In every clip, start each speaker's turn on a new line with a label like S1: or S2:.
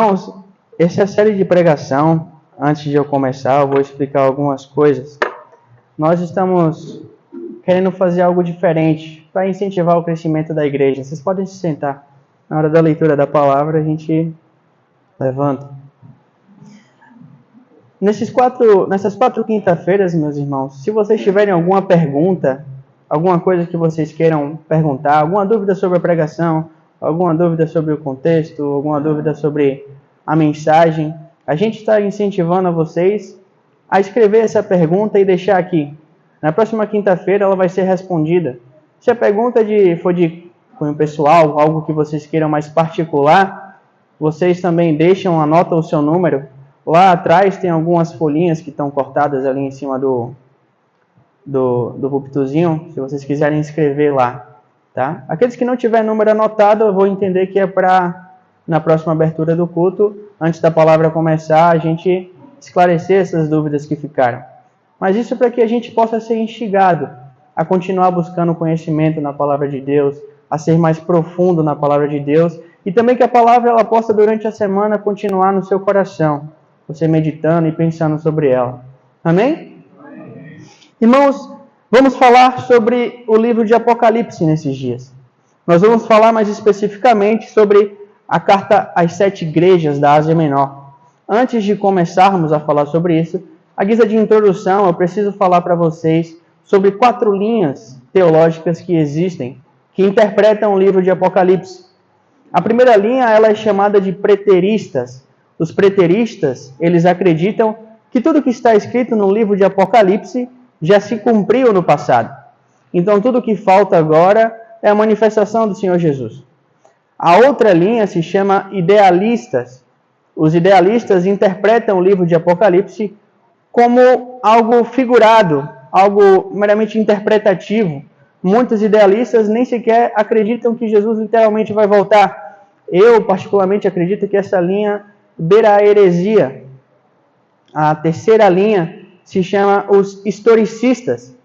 S1: Irmãos, essa é a série de pregação. Antes de eu começar, eu vou explicar algumas coisas. Nós estamos querendo fazer algo diferente para incentivar o crescimento da igreja. Vocês podem se sentar. Na hora da leitura da palavra, a gente levanta. Nessas quatro quinta-feiras, meus irmãos, se vocês tiverem alguma pergunta, alguma coisa que vocês queiram perguntar, alguma dúvida sobre a pregação, alguma dúvida sobre o contexto, alguma dúvida sobre a mensagem, a gente está incentivando a vocês a escrever essa pergunta e deixar aqui. Na próxima quinta-feira ela vai ser respondida. Se a pergunta for de cunho pessoal, algo que vocês queiram mais particular, vocês também anotam o seu número. Lá atrás tem algumas folhinhas que estão cortadas ali em cima do púlpitozinho, se vocês quiserem escrever lá. Tá? Aqueles que não tiver número anotado, eu vou entender que é para, na próxima abertura do culto, antes da palavra começar, a gente esclarecer essas dúvidas que ficaram. Mas isso é para que a gente possa ser instigado a continuar buscando conhecimento na palavra de Deus, a ser mais profundo na palavra de Deus, e também que a palavra ela possa durante a semana continuar no seu coração, você meditando e pensando sobre ela. Amém? Amém. Irmãos, vamos falar sobre o livro de Apocalipse nesses dias. Nós vamos falar mais especificamente sobre a carta às 7 igrejas da Ásia Menor. Antes de começarmos a falar sobre isso, à guisa de introdução, eu preciso falar para vocês sobre 4 linhas teológicas que existem, que interpretam o livro de Apocalipse. A primeira linha ela é chamada de preteristas. Os preteristas, eles acreditam que tudo que está escrito no livro de Apocalipse já se cumpriu no passado. Então, tudo que falta agora é a manifestação do Senhor Jesus. A outra linha se chama idealistas. Os idealistas interpretam o livro de Apocalipse como algo figurado, algo meramente interpretativo. Muitos idealistas nem sequer acreditam que Jesus literalmente vai voltar. Eu, particularmente, acredito que essa linha beira a heresia. A terceira linha se chama os historicistas.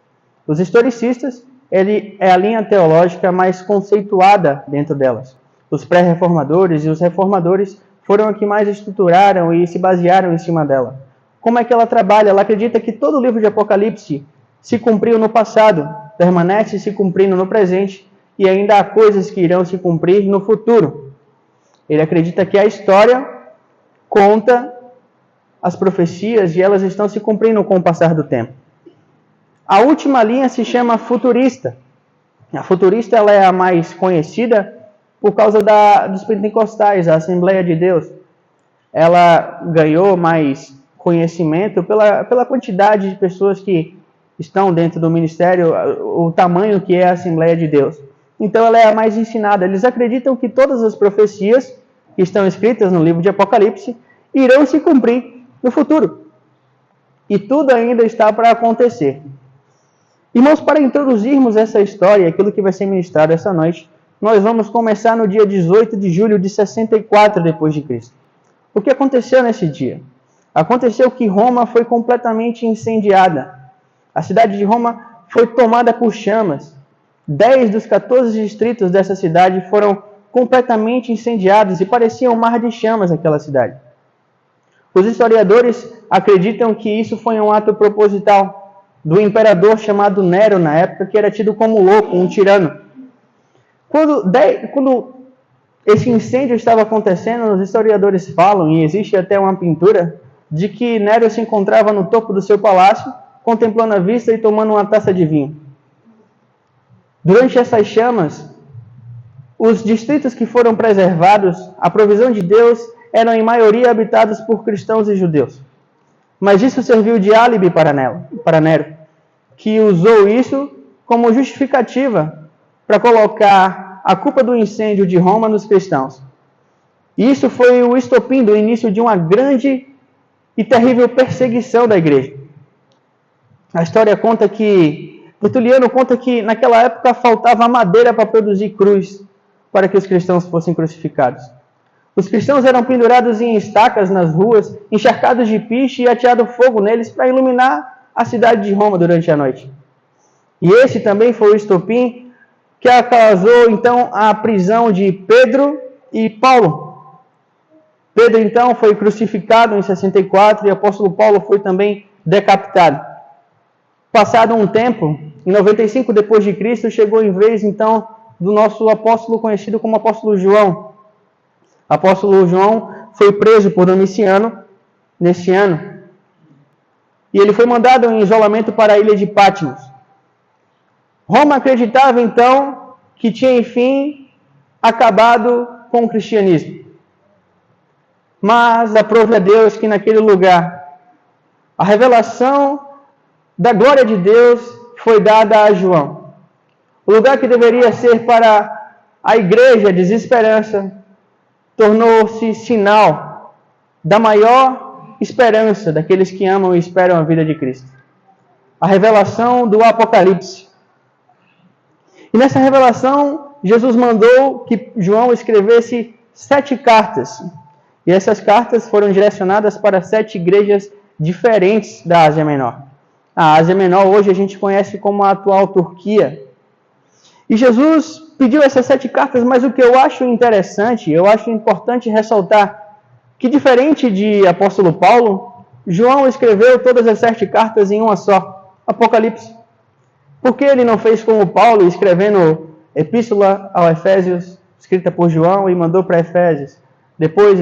S1: Os historicistas, ele é a linha teológica mais conceituada dentro delas. Os pré-reformadores e os reformadores foram os que mais estruturaram e se basearam em cima dela. Como é que ela trabalha? Ela acredita que todo o livro de Apocalipse se cumpriu no passado, permanece se cumprindo no presente e ainda há coisas que irão se cumprir no futuro. Ele acredita que a história conta as profecias e elas estão se cumprindo com o passar do tempo. A última linha se chama futurista. A futurista ela é a mais conhecida por causa dos pentecostais, a Assembleia de Deus. Ela ganhou mais conhecimento pela quantidade de pessoas que estão dentro do ministério, o tamanho que é a Assembleia de Deus. Então ela é a mais ensinada. Eles acreditam que todas as profecias que estão escritas no livro de Apocalipse irão se cumprir no futuro. E tudo ainda está para acontecer. Irmãos, para introduzirmos essa história, aquilo que vai ser ministrado essa noite, nós vamos começar no dia 18 de julho de 64 d.C. O que aconteceu nesse dia? Aconteceu que Roma foi completamente incendiada. A cidade de Roma foi tomada por chamas. 10 dos 14 distritos dessa cidade foram completamente incendiados e parecia um mar de chamas aquela cidade. Os historiadores acreditam que isso foi um ato proposital do imperador chamado Nero na época, que era tido como louco, um tirano. Quando esse incêndio estava acontecendo, os historiadores falam, e existe até uma pintura, de que Nero se encontrava no topo do seu palácio, contemplando a vista e tomando uma taça de vinho. Durante essas chamas, os distritos que foram preservados, a provisão de Deus, eram em maioria habitados por cristãos e judeus. Mas isso serviu de álibi para Nero, que usou isso como justificativa para colocar a culpa do incêndio de Roma nos cristãos. E isso foi o estopim do início de uma grande e terrível perseguição da igreja. A história conta que, Tertuliano conta que naquela época faltava madeira para produzir cruz, para que os cristãos fossem crucificados. Os cristãos eram pendurados em estacas nas ruas, encharcados de piche e ateado fogo neles para iluminar a cidade de Roma durante a noite. E esse também foi o estopim que causou então a prisão de Pedro e Paulo. Pedro, então, foi crucificado em 64 e o apóstolo Paulo foi também decapitado. Passado um tempo, em 95 depois de Cristo, chegou em vez, então, do nosso apóstolo conhecido como apóstolo João. O apóstolo João foi preso por Domiciano neste ano. E ele foi mandado em isolamento para a ilha de Patmos. Roma acreditava, então, que tinha, enfim, acabado com o cristianismo. Mas aprove a Deus que naquele lugar a revelação da glória de Deus foi dada a João. O lugar que deveria ser para a igreja desesperança tornou-se sinal da maior esperança daqueles que amam e esperam a vida de Cristo. A revelação do Apocalipse. E nessa revelação, Jesus mandou que João escrevesse 7 cartas. E essas cartas foram direcionadas para 7 igrejas diferentes da Ásia Menor. A Ásia Menor hoje a gente conhece como a atual Turquia. E Jesus pediu essas 7 cartas, mas o que eu acho interessante, eu acho importante ressaltar que, diferente de apóstolo Paulo, João escreveu todas as 7 cartas em uma só, Apocalipse. Por que ele não fez como Paulo, escrevendo Epístola aos Efésios, escrita por João, e mandou para Efésios? Depois,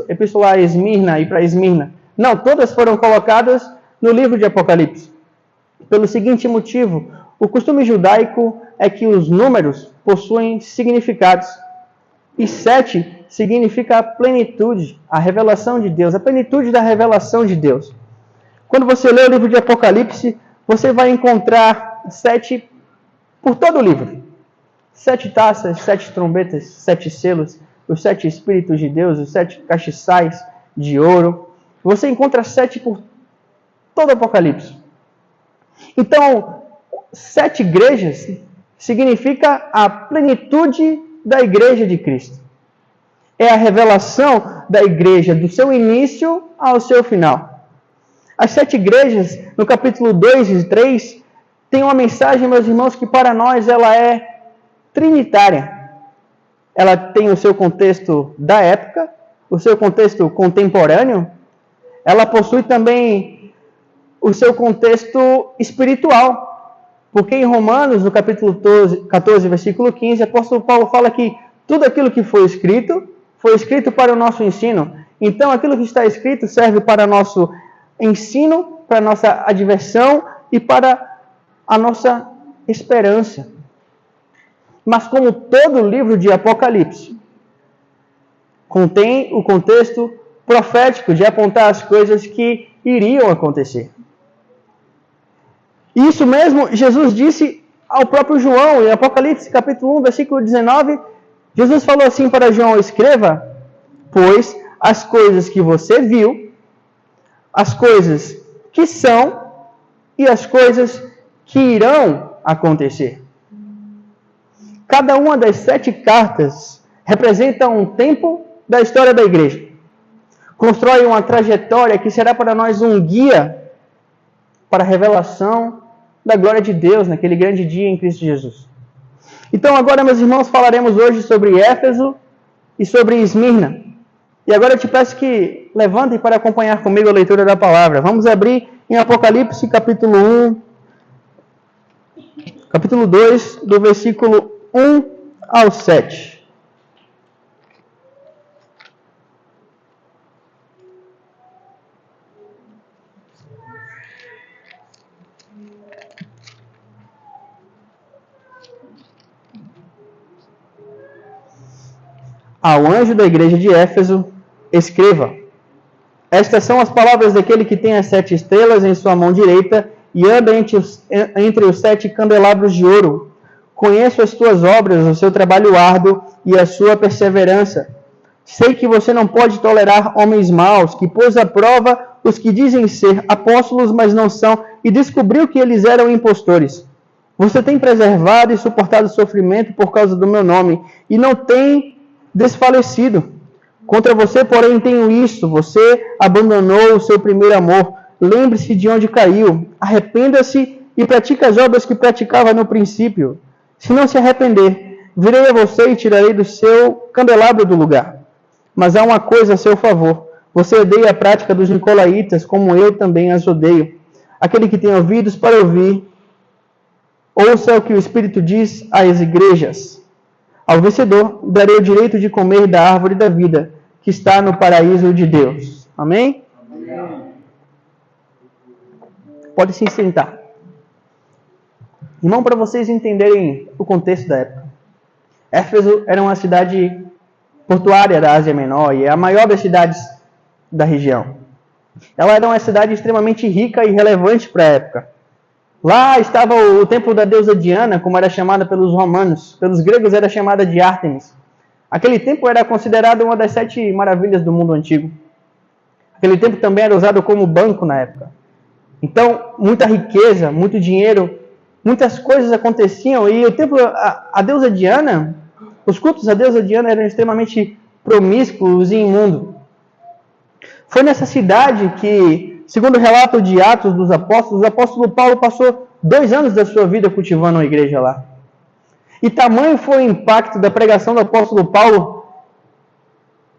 S1: Epístola a Esmirna e para Esmirna. Não, todas foram colocadas no livro de Apocalipse. Pelo seguinte motivo: o costume judaico é que os números possuem significados. E 7 significa a plenitude, a revelação de Deus, a plenitude da revelação de Deus. Quando você lê o livro de Apocalipse, você vai encontrar 7 por todo o livro. 7 taças, 7 trombetas, 7 selos, os 7 Espíritos de Deus, os 7 castiçais de ouro. Você encontra 7 por todo o Apocalipse. Então, 7 igrejas significa a plenitude da igreja de Cristo. É a revelação da igreja do seu início ao seu final. As 7 igrejas, no capítulo 2 e 3, tem uma mensagem, meus irmãos, que para nós ela é trinitária. Ela tem o seu contexto da época, o seu contexto contemporâneo. Ela possui também o seu contexto espiritual. Porque em Romanos, no capítulo 14, versículo 15, o apóstolo Paulo fala que tudo aquilo que foi escrito para o nosso ensino. Então, aquilo que está escrito serve para nosso ensino, para a nossa adversão e para a nossa esperança. Mas como todo livro de Apocalipse contém o contexto profético de apontar as coisas que iriam acontecer. Isso mesmo Jesus disse ao próprio João, em Apocalipse capítulo 1, versículo 19, Jesus falou assim para João: escreva, pois, as coisas que você viu, as coisas que são e as coisas que irão acontecer. Cada uma das 7 cartas representa um tempo da história da igreja. Constrói uma trajetória que será para nós um guia para a revelação da glória de Deus naquele grande dia em Cristo Jesus. Então agora, meus irmãos, falaremos hoje sobre Éfeso e sobre Esmirna. E agora eu te peço que levantem para acompanhar comigo a leitura da palavra. Vamos abrir em Apocalipse capítulo 1, capítulo 2, do versículo 1 ao 7. Ao anjo da igreja de Éfeso, escreva: estas são as palavras daquele que tem as 7 estrelas em sua mão direita e anda entre os 7 candelabros de ouro. Conheço as tuas obras, o seu trabalho árduo e a sua perseverança. Sei que você não pode tolerar homens maus, que pôs à prova os que dizem ser apóstolos, mas não são, e descobriu que eles eram impostores. Você tem preservado e suportado sofrimento por causa do meu nome, e não tem desfalecido. Contra você, porém, tenho isto: você abandonou o seu primeiro amor. Lembre-se de onde caiu, arrependa-se e pratique as obras que praticava no princípio. Se não se arrepender, virei a você e tirarei do seu candelabro do lugar. Mas há uma coisa a seu favor. Você odeia a prática dos nicolaítas, como eu também as odeio. Aquele que tem ouvidos para ouvir, ouça o que o Espírito diz às igrejas. Ao vencedor, darei o direito de comer da árvore da vida, que está no paraíso de Deus. Amém? Amém. Pode se sentar. Irmão, para vocês entenderem o contexto da época. Éfeso era uma cidade portuária da Ásia Menor e é a maior das cidades da região. Ela era uma cidade extremamente rica e relevante para a época. Lá estava o templo da deusa Diana, como era chamada pelos romanos. Pelos gregos era chamada de Ártemis. Aquele templo era considerado uma das 7 maravilhas do mundo antigo. Aquele templo também era usado como banco na época. Então, muita riqueza, muito dinheiro, muitas coisas aconteciam. E o templo, a deusa Diana, os cultos à deusa Diana eram extremamente promíscuos e imundos. Foi nessa cidade que, segundo o relato de Atos dos Apóstolos, o apóstolo Paulo passou 2 anos da sua vida cultivando a igreja lá. E tamanho foi o impacto da pregação do apóstolo Paulo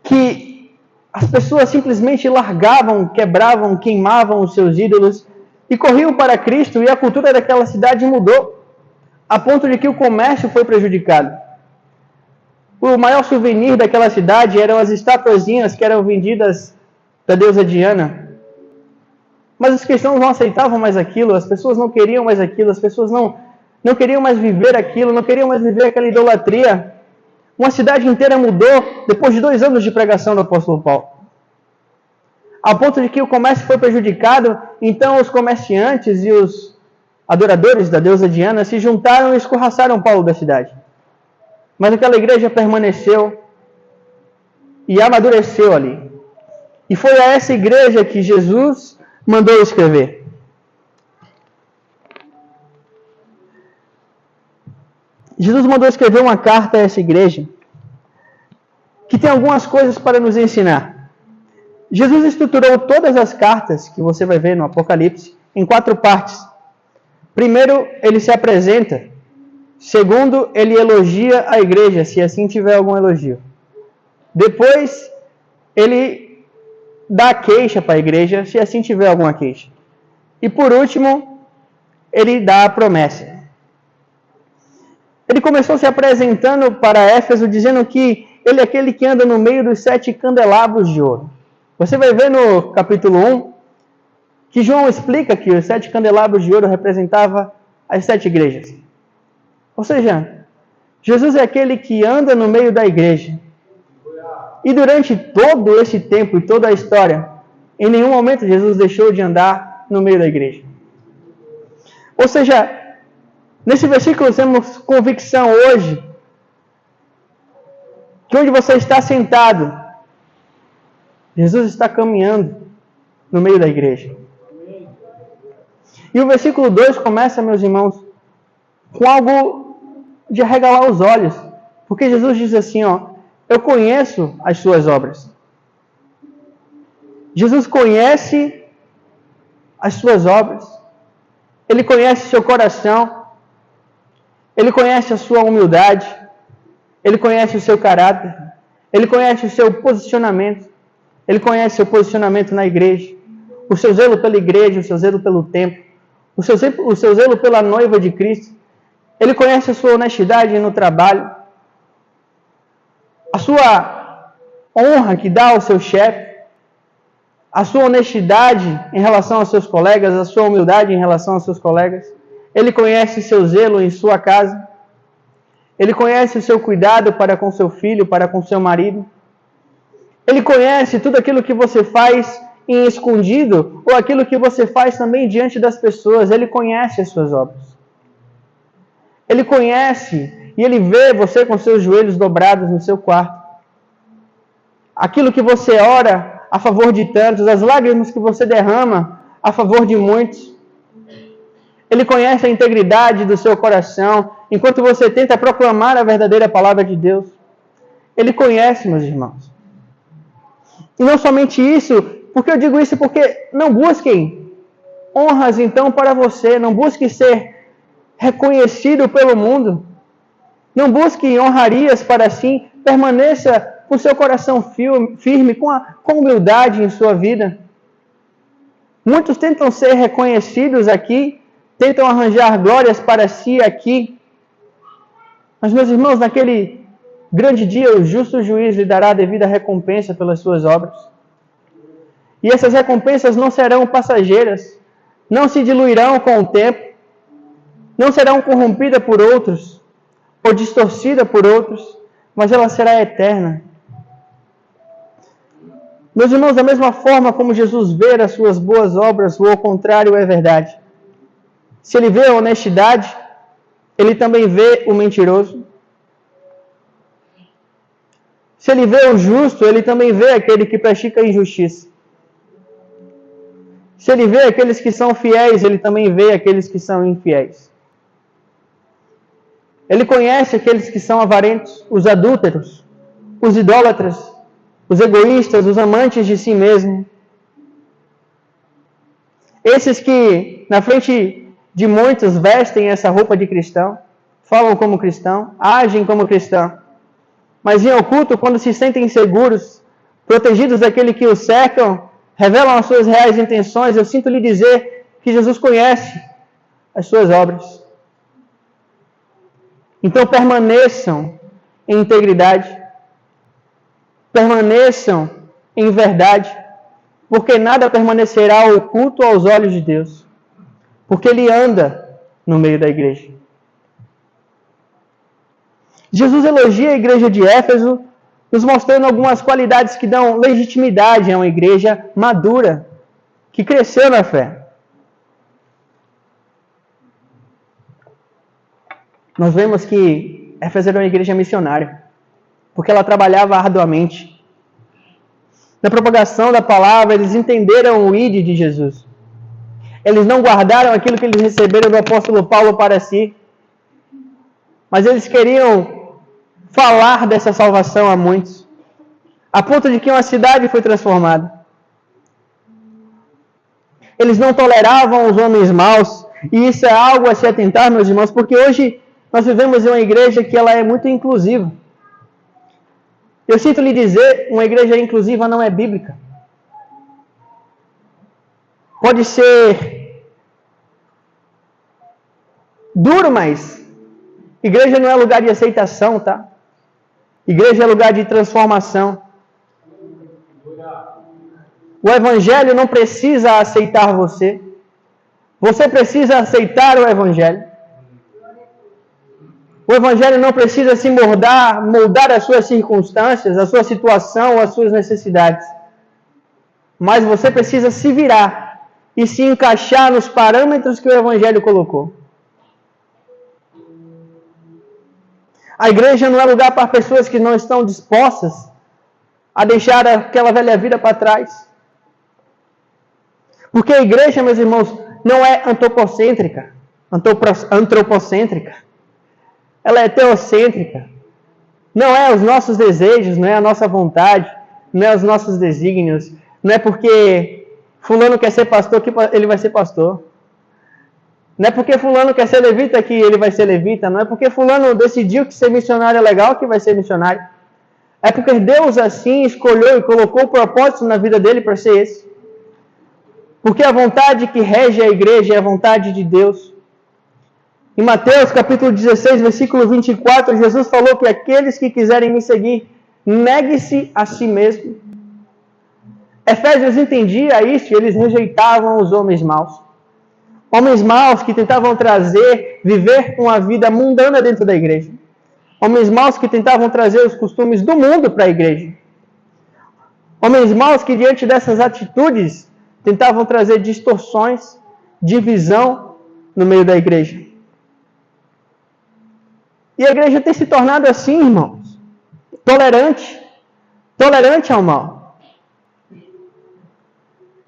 S1: que as pessoas simplesmente largavam, quebravam, queimavam os seus ídolos e corriam para Cristo, e a cultura daquela cidade mudou, a ponto de que o comércio foi prejudicado. O maior souvenir daquela cidade eram as estatuazinhas que eram vendidas da deusa Diana. Mas os cristãos não aceitavam mais aquilo, as pessoas não queriam mais aquilo, as pessoas não queriam mais viver aquilo, não queriam mais viver aquela idolatria. Uma cidade inteira mudou depois de 2 anos de pregação do apóstolo Paulo. A ponto de que o comércio foi prejudicado, então os comerciantes e os adoradores da deusa Diana se juntaram e escorraçaram Paulo da cidade. Mas aquela igreja permaneceu e amadureceu ali. E foi a essa igreja que Jesus mandou escrever. Jesus mandou escrever uma carta a essa igreja que tem algumas coisas para nos ensinar. Jesus estruturou todas as cartas que você vai ver no Apocalipse em 4 partes. Primeiro, ele se apresenta. Segundo, ele elogia a igreja, se assim tiver algum elogio. Depois, ele dá a queixa para a igreja, se assim tiver alguma queixa. E por último, ele dá a promessa. Ele começou se apresentando para Éfeso, dizendo que ele é aquele que anda no meio dos 7 candelabros de ouro. Você vai ver no capítulo 1 que João explica que os 7 candelabros de ouro representavam as 7 igrejas. Ou seja, Jesus é aquele que anda no meio da igreja. E durante todo esse tempo e toda a história, em nenhum momento Jesus deixou de andar no meio da igreja. Ou seja, nesse versículo temos convicção hoje que onde você está sentado, Jesus está caminhando no meio da igreja. E o versículo 2 começa, meus irmãos, com algo de arregalar os olhos. Porque Jesus diz assim, eu conheço as suas obras. Jesus conhece as suas obras. Ele conhece seu coração. Ele conhece a sua humildade. Ele conhece o seu caráter. Ele conhece o seu posicionamento. Ele conhece seu posicionamento na igreja, o seu zelo pela igreja, o seu zelo pelo templo, o seu zelo pela noiva de Cristo. Ele conhece a sua honestidade no trabalho, a sua honra que dá ao seu chefe, a sua honestidade em relação aos seus colegas, a sua humildade em relação aos seus colegas. Ele conhece seu zelo em sua casa. Ele conhece o seu cuidado para com seu filho, para com seu marido. Ele conhece tudo aquilo que você faz em escondido ou aquilo que você faz também diante das pessoas. Ele conhece as suas obras. Ele conhece e ele vê você com seus joelhos dobrados no seu quarto. Aquilo que você ora a favor de tantos, as lágrimas que você derrama a favor de muitos. Ele conhece a integridade do seu coração enquanto você tenta proclamar a verdadeira palavra de Deus. Ele conhece, meus irmãos. E não somente isso, porque eu digo isso porque não busquem honras então para você, não busque ser reconhecido pelo mundo, não busque honrarias para si, permaneça com seu coração firme, com humildade em sua vida. Muitos tentam ser reconhecidos aqui, tentam arranjar glórias para si aqui. Mas, meus irmãos, naquele grande dia, o justo juiz lhe dará a devida recompensa pelas suas obras. E essas recompensas não serão passageiras, não se diluirão com o tempo, não serão corrompidas por outros, ou distorcidas por outros, mas ela será eterna. Meus irmãos, da mesma forma como Jesus vê as suas boas obras, ou ao contrário é verdade. Se ele vê a honestidade, ele também vê o mentiroso. Se ele vê o justo, ele também vê aquele que pratica a injustiça. Se ele vê aqueles que são fiéis, ele também vê aqueles que são infiéis. Ele conhece aqueles que são avarentos, os adúlteros, os idólatras, os egoístas, os amantes de si mesmo. Esses que, na frente de muitos, vestem essa roupa de cristão, falam como cristão, agem como cristão. Mas em oculto, quando se sentem seguros, protegidos daquele que os cercam, revelam as suas reais intenções, eu sinto lhe dizer que Jesus conhece as suas obras. Então permaneçam em integridade, permaneçam em verdade, porque nada permanecerá oculto aos olhos de Deus, porque Ele anda no meio da igreja. Jesus elogia a igreja de Éfeso, nos mostrando algumas qualidades que dão legitimidade a uma igreja madura, que cresceu na fé. Nós vemos que Éfeso era uma igreja missionária, porque ela trabalhava arduamente. Na propagação da palavra, eles entenderam o ide de Jesus. Eles não guardaram aquilo que eles receberam do apóstolo Paulo para si, mas eles queriam falar dessa salvação a muitos, a ponto de que uma cidade foi transformada. Eles não toleravam os homens maus, e isso é algo a se atentar, meus irmãos, porque hoje nós vivemos em uma igreja que ela é muito inclusiva. Eu sinto lhe dizer, uma igreja inclusiva não é bíblica. Pode ser duro, mas igreja não é lugar de aceitação, tá? Igreja é lugar de transformação. O Evangelho não precisa aceitar você. Você precisa aceitar o Evangelho. O Evangelho não precisa se moldar as suas circunstâncias, a sua situação, as suas necessidades. Mas você precisa se virar e se encaixar nos parâmetros que o Evangelho colocou. A igreja não é lugar para pessoas que não estão dispostas a deixar aquela velha vida para trás. Porque a igreja, meus irmãos, não é antropocêntrica. Ela é teocêntrica. Não é os nossos desejos, não é a nossa vontade, não é os nossos desígnios. Não é porque fulano quer ser pastor que ele vai ser pastor. Não é porque fulano quer ser levita que ele vai ser levita. Não é porque fulano decidiu que ser missionário é legal que vai ser missionário. É porque Deus assim escolheu e colocou o propósito na vida dele para ser esse. Porque a vontade que rege a igreja é a vontade de Deus. Em Mateus capítulo 16, versículo 24, Jesus falou que aqueles que quiserem me seguir, negue-se a si mesmo. Efésios entendia isso e eles rejeitavam os homens maus. Homens maus que tentavam viver uma vida mundana dentro da igreja. Homens maus que tentavam trazer os costumes do mundo para a igreja. Homens maus que diante dessas atitudes tentavam trazer distorções, divisão no meio da igreja. E a igreja tem se tornado assim, irmãos, tolerante ao mal.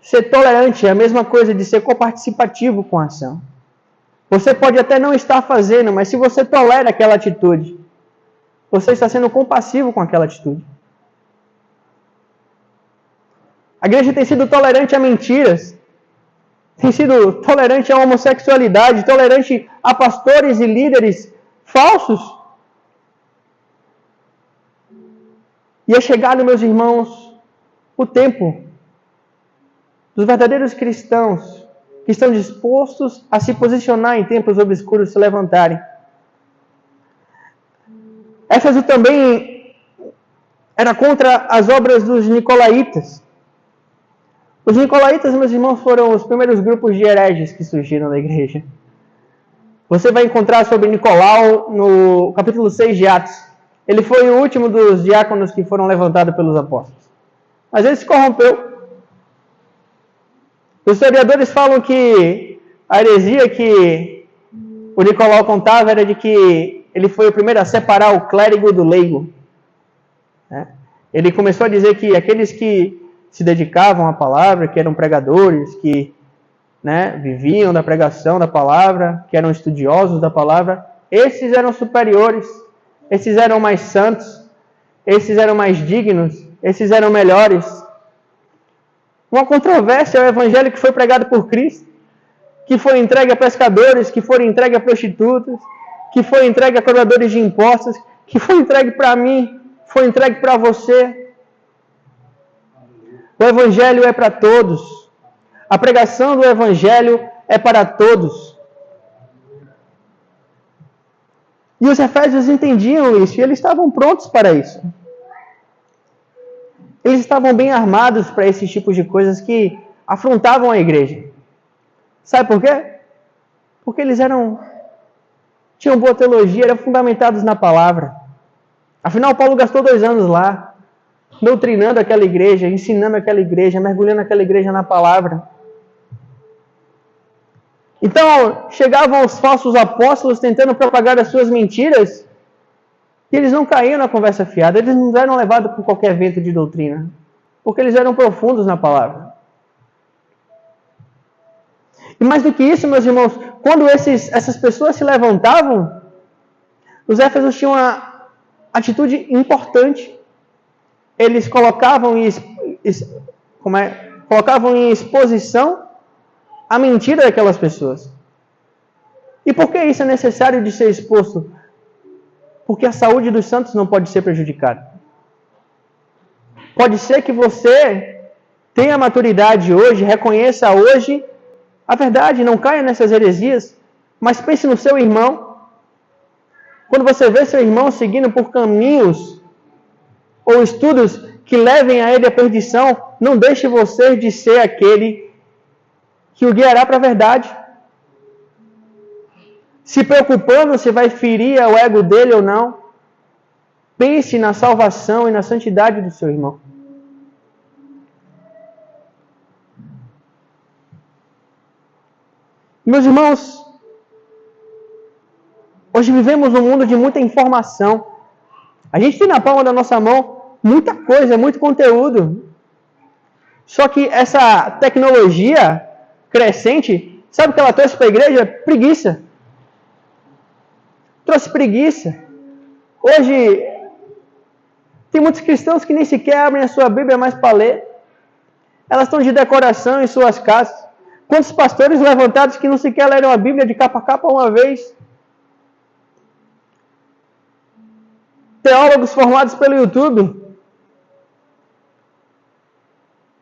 S1: Ser tolerante é a mesma coisa de ser coparticipativo com a ação. Você pode até não estar fazendo, mas se você tolera aquela atitude, você está sendo compassivo com aquela atitude. A igreja tem sido tolerante a mentiras, tem sido tolerante à homossexualidade, tolerante a pastores e líderes falsos. E é chegado, meus irmãos, o tempo dos verdadeiros cristãos que estão dispostos a se posicionar em tempos obscuros, se levantarem. Éfeso também era contra as obras dos nicolaítas. Os nicolaítas, meus irmãos, foram os primeiros grupos de hereges que surgiram na igreja. Você vai encontrar sobre Nicolau no capítulo 6 de Atos. Ele foi o último dos diáconos que foram levantados pelos apóstolos. Mas ele se corrompeu. Os historiadores falam que a heresia que o Nicolau contava era de que ele foi o primeiro a separar o clérigo do leigo. Ele começou a dizer que aqueles que se dedicavam à palavra, que eram pregadores, que viviam da pregação da palavra, que eram estudiosos da palavra, esses eram superiores, esses eram mais santos, esses eram mais dignos, esses eram melhores. Uma controvérsia ao evangelho que foi pregado por Cristo, que foi entregue a pescadores, que foi entregue a prostitutas, que foi entregue a cobradores de impostos, que foi entregue para mim, foi entregue para você. O evangelho é para todos. A pregação do evangelho é para todos. E os efésios entendiam isso, e eles estavam prontos para isso. Eles estavam bem armados para esses tipos de coisas que afrontavam a igreja. Sabe por quê? Porque eles tinham boa teologia, eram fundamentados na palavra. Afinal, Paulo gastou 2 anos lá, doutrinando aquela igreja, ensinando aquela igreja, mergulhando aquela igreja na palavra. Então, chegavam os falsos apóstolos tentando propagar as suas mentiras, e eles não caíam na conversa fiada, eles não eram levados por qualquer vento de doutrina, porque eles eram profundos na palavra. E mais do que isso, meus irmãos, quando essas pessoas se levantavam, os éfesos tinham uma atitude importante. Eles colocavam em exposição a mentira daquelas pessoas. E por que isso é necessário de ser exposto? Porque a saúde dos santos não pode ser prejudicada. Pode ser que você tenha maturidade hoje, reconheça hoje a verdade, não caia nessas heresias, mas pense no seu irmão. Quando você vê seu irmão seguindo por caminhos ou estudos que levem a ele à perdição, não deixe você de ser aquele que o guiará para a verdade. Se preocupando se vai ferir o ego dele ou não, pense na salvação e na santidade do seu irmão. Meus irmãos, hoje vivemos num mundo de muita informação. A gente tem na palma da nossa mão muita coisa, muito conteúdo. Só que essa tecnologia crescente, sabe o que ela trouxe para a igreja? Preguiça. Trouxe preguiça. Hoje, tem muitos cristãos que nem sequer abrem a sua Bíblia mais para ler. Elas estão de decoração em suas casas. Quantos pastores levantados que não sequer leram a Bíblia de capa a capa uma vez? Teólogos formados pelo YouTube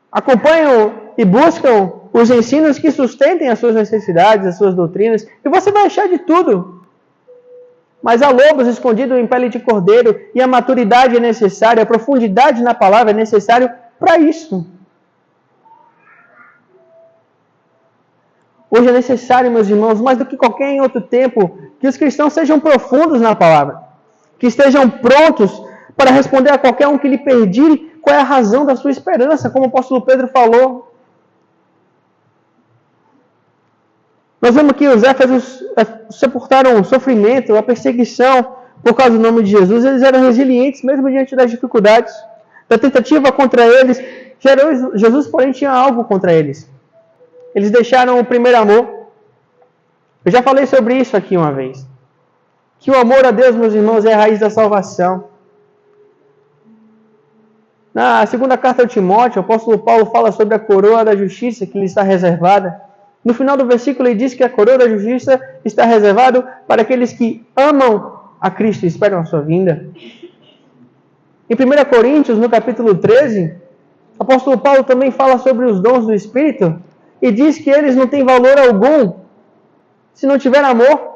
S1: acompanham e buscam os ensinos que sustentem as suas necessidades, as suas doutrinas, e você vai achar de tudo. Mas há lobos escondidos em pele de cordeiro, e a maturidade é necessária, a profundidade na palavra é necessário para isso. Hoje é necessário, meus irmãos, mais do que qualquer outro tempo, que os cristãos sejam profundos na palavra, que estejam prontos para responder a qualquer um que lhe pedir qual é a razão da sua esperança, como o apóstolo Pedro falou. Nós vemos que os éfesos suportaram o sofrimento, a perseguição por causa do nome de Jesus. Eles eram resilientes mesmo diante das dificuldades, da tentativa contra eles. Jesus, porém, tinha algo contra eles. Eles deixaram o primeiro amor. Eu já falei sobre isso aqui uma vez. Que o amor a Deus, meus irmãos, é a raiz da salvação. Na segunda carta ao Timóteo, o apóstolo Paulo fala sobre a coroa da justiça que lhe está reservada. No final do versículo ele diz que a coroa da justiça está reservada para aqueles que amam a Cristo e esperam a sua vinda. Em 1 Coríntios, no capítulo 13, o apóstolo Paulo também fala sobre os dons do Espírito e diz que eles não têm valor algum se não tiver amor.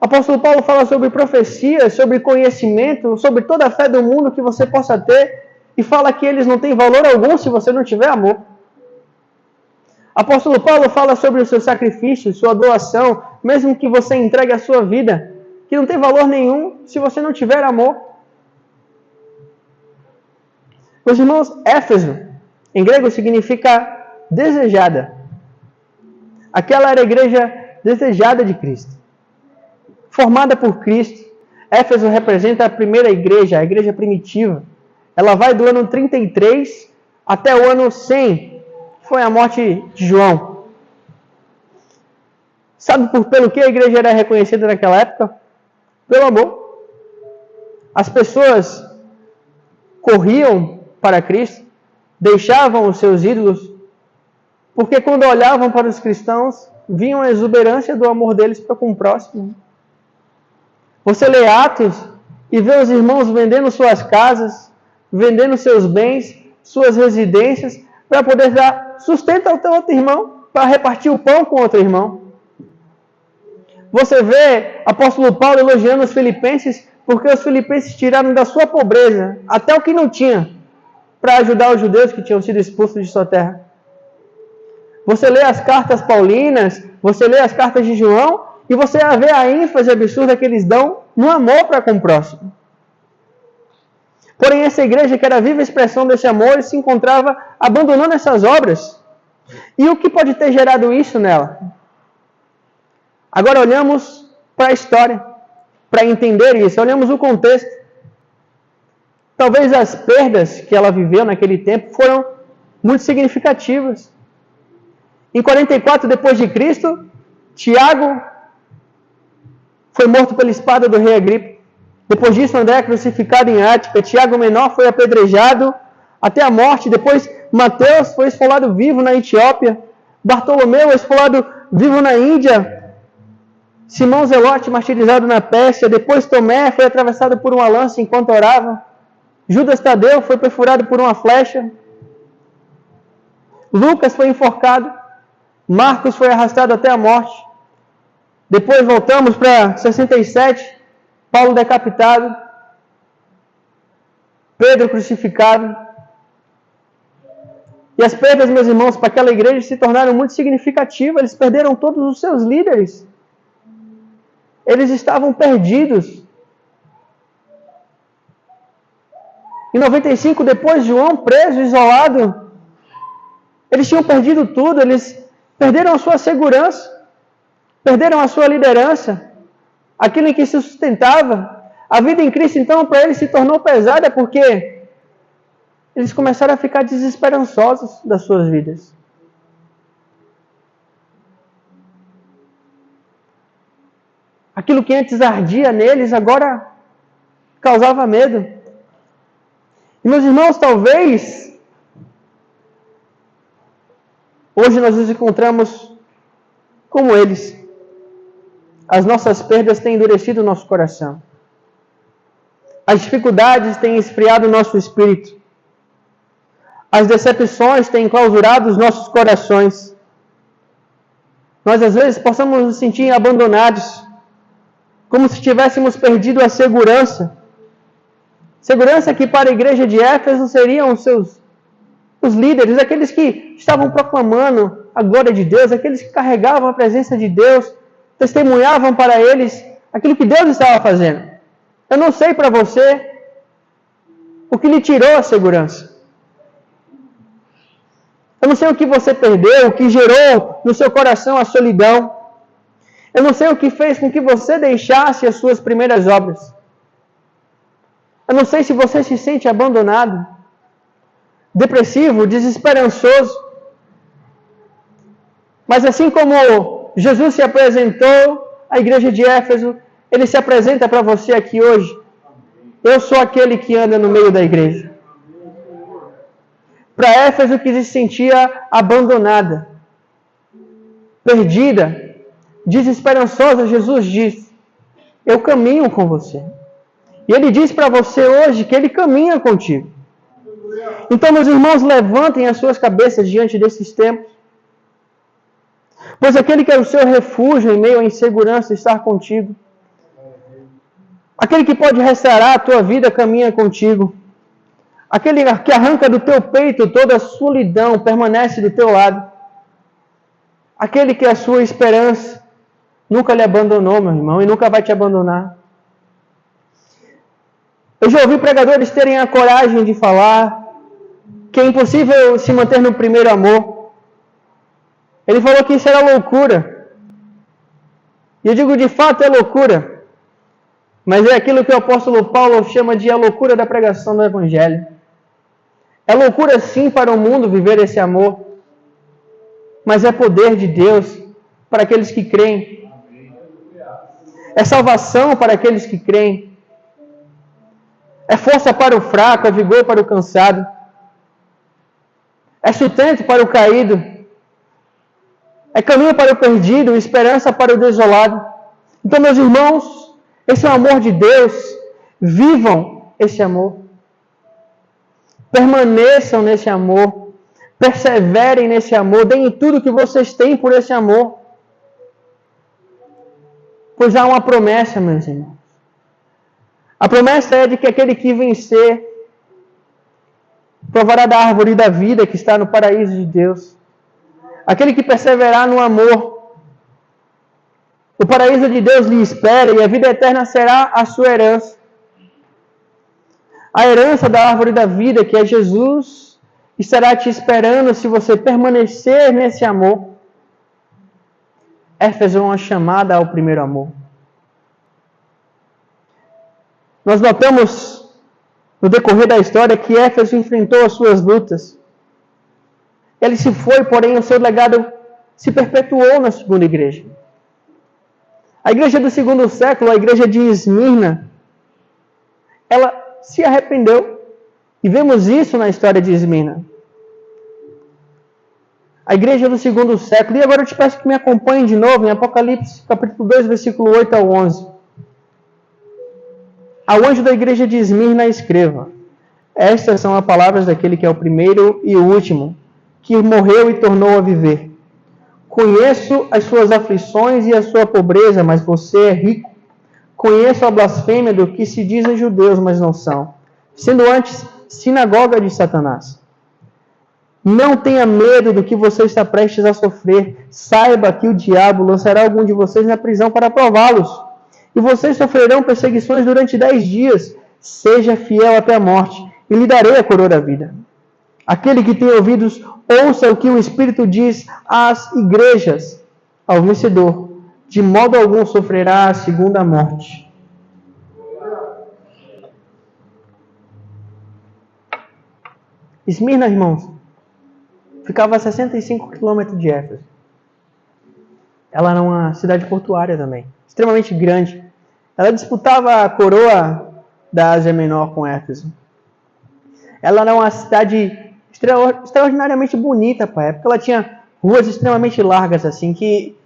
S1: O apóstolo Paulo fala sobre profecia, sobre conhecimento, sobre toda a fé do mundo que você possa ter e fala que eles não têm valor algum se você não tiver amor. O apóstolo Paulo fala sobre o seu sacrifício, sua doação, mesmo que você entregue a sua vida, que não tem valor nenhum se você não tiver amor. Meus irmãos, Éfeso, em grego, significa desejada. Aquela era a igreja desejada de Cristo, formada por Cristo. Éfeso representa a primeira igreja, a igreja primitiva. Ela vai do ano 33 até o ano 100, que foi a morte de João. Sabe pelo que a igreja era reconhecida naquela época? Pelo amor. As pessoas corriam para Cristo, deixavam os seus ídolos, porque quando olhavam para os cristãos, viam a exuberância do amor deles para com o próximo. Você lê Atos e vê os irmãos vendendo suas casas, vendendo seus bens, suas residências, para poder dar sustento ao teu outro irmão, para repartir o pão com outro irmão. Você vê apóstolo Paulo elogiando os filipenses, porque os filipenses tiraram da sua pobreza até o que não tinha, para ajudar os judeus que tinham sido expulsos de sua terra. Você lê as cartas paulinas, você lê as cartas de João, e você vê a ênfase absurda que eles dão no amor para com o próximo. Porém, essa igreja, que era a viva expressão desse amor, se encontrava abandonando essas obras. E o que pode ter gerado isso nela? Agora olhamos para a história, para entender isso, olhamos o contexto. Talvez as perdas que ela viveu naquele tempo foram muito significativas. Em 44 depois de Cristo, Tiago foi morto pela espada do rei Agripa. Depois disso, André é crucificado em Ática. Tiago Menor foi apedrejado até a morte. Depois, Mateus foi esfolado vivo na Etiópia. Bartolomeu esfolado vivo na Índia. Simão Zelote martirizado na Pérsia. Depois, Tomé foi atravessado por uma lança enquanto orava. Judas Tadeu foi perfurado por uma flecha. Lucas foi enforcado. Marcos foi arrastado até a morte. Depois voltamos para 67, Paulo decapitado, Pedro crucificado. E as perdas, meus irmãos, para aquela igreja se tornaram muito significativas. Eles perderam todos os seus líderes. Eles estavam perdidos. Em 95, depois João preso, isolado, eles tinham perdido tudo. Eles perderam a sua segurança. Perderam a sua liderança, aquilo em que se sustentava. A vida em Cristo, então, para eles se tornou pesada porque eles começaram a ficar desesperançosos das suas vidas. Aquilo que antes ardia neles, agora causava medo. E, meus irmãos, talvez hoje nós nos encontramos como eles. As nossas perdas têm endurecido o nosso coração. As dificuldades têm esfriado o nosso espírito. As decepções têm clausurado os nossos corações. Nós, às vezes, possamos nos sentir abandonados, como se tivéssemos perdido a segurança. Segurança que para a igreja de Éfeso seriam os líderes, aqueles que estavam proclamando a glória de Deus, aqueles que carregavam a presença de Deus, testemunhavam para eles aquilo que Deus estava fazendo. Eu não sei para você o que lhe tirou a segurança. Eu não sei o que você perdeu, o que gerou no seu coração a solidão. Eu não sei o que fez com que você deixasse as suas primeiras obras. Eu não sei se você se sente abandonado, depressivo, desesperançoso. Mas assim como Jesus se apresentou à igreja de Éfeso, Ele se apresenta para você aqui hoje. Eu sou aquele que anda no meio da igreja. Para Éfeso, que se sentia abandonada, perdida, desesperançosa, Jesus diz: eu caminho com você. E Ele diz para você hoje que Ele caminha contigo. Então, meus irmãos, levantem as suas cabeças diante desses tempos. Pois aquele que é o seu refúgio em meio à insegurança está contigo. Aquele que pode restaurar a tua vida caminha contigo. Aquele que arranca do teu peito toda a solidão permanece do teu lado. Aquele que é a sua esperança nunca lhe abandonou, meu irmão, e nunca vai te abandonar. Eu já ouvi pregadores terem a coragem de falar que é impossível se manter no primeiro amor. Ele falou que isso era loucura. E eu digo, de fato é loucura. Mas é aquilo que o apóstolo Paulo chama de a loucura da pregação do Evangelho. É loucura sim para o mundo viver esse amor. Mas é poder de Deus para aqueles que creem. É salvação para aqueles que creem. É força para o fraco, é vigor para o cansado. É sustento para o caído. É caminho para o perdido, esperança para o desolado. Então, meus irmãos, esse é o amor de Deus. Vivam esse amor. Permaneçam nesse amor. Perseverem nesse amor. Deem tudo que vocês têm por esse amor. Pois há uma promessa, meus irmãos. A promessa é de que aquele que vencer provará da árvore da vida que está no paraíso de Deus. Aquele que perseverar no amor, o paraíso de Deus lhe espera e a vida eterna será a sua herança. A herança da árvore da vida, que é Jesus, estará te esperando se você permanecer nesse amor. Éfeso é uma chamada ao primeiro amor. Nós notamos no decorrer da história que Éfeso enfrentou as suas lutas. Ele se foi, porém o seu legado se perpetuou na segunda igreja. A igreja do segundo século, a igreja de Esmirna, ela se arrependeu. E vemos isso na história de Esmirna. A igreja do segundo século. E agora eu te peço que me acompanhe de novo em Apocalipse, capítulo 2, versículo 8 ao 11. Ao anjo da igreja de Esmirna escreva: estas são as palavras daquele que é o primeiro e o último, que morreu e tornou a viver. Conheço as suas aflições e a sua pobreza, mas você é rico. Conheço a blasfêmia do que se dizem judeus, mas não são, sendo antes sinagoga de Satanás. Não tenha medo do que você está prestes a sofrer. Saiba que o diabo lançará algum de vocês na prisão para prová-los. E vocês sofrerão perseguições durante 10 dias. Seja fiel até a morte, e lhe darei a coroa da vida. Aquele que tem ouvidos, ouça o que o Espírito diz às igrejas. Ao vencedor, de modo algum sofrerá a segunda morte. Esmirna, irmãos, ficava a 65 quilômetros de Éfeso. Ela era uma cidade portuária também, extremamente grande. Ela disputava a coroa da Ásia Menor com Éfeso. Ela era uma cidade extraordinariamente bonita para a época. Ela tinha ruas extremamente largas, assim, que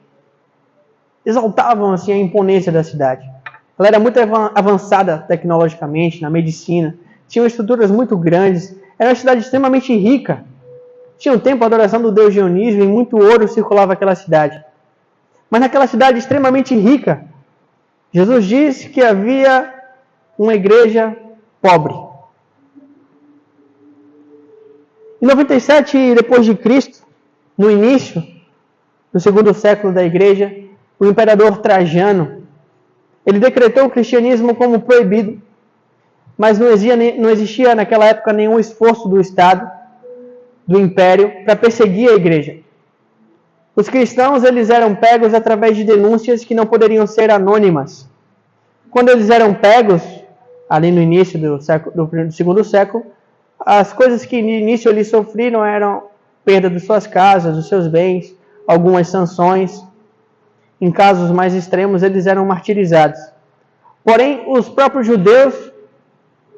S1: exaltavam assim, a imponência da cidade. Ela era muito avançada tecnologicamente, na medicina. Tinha estruturas muito grandes. Era uma cidade extremamente rica. Tinha um templo de adoração do deus Dionísio e muito ouro circulava aquela cidade. Mas naquela cidade extremamente rica, Jesus disse que havia uma igreja pobre. Em 97 depois de Cristo, no início do segundo século da igreja, o imperador Trajano, ele decretou o cristianismo como proibido, mas não existia naquela época nenhum esforço do Estado, do Império, para perseguir a igreja. Os cristãos eles eram pegos através de denúncias que não poderiam ser anônimas. Quando eles eram pegos, ali no início do segundo século, as coisas que no início eles sofriam eram perda de suas casas, dos seus bens, algumas sanções. Em casos mais extremos, eles eram martirizados. Porém, os próprios judeus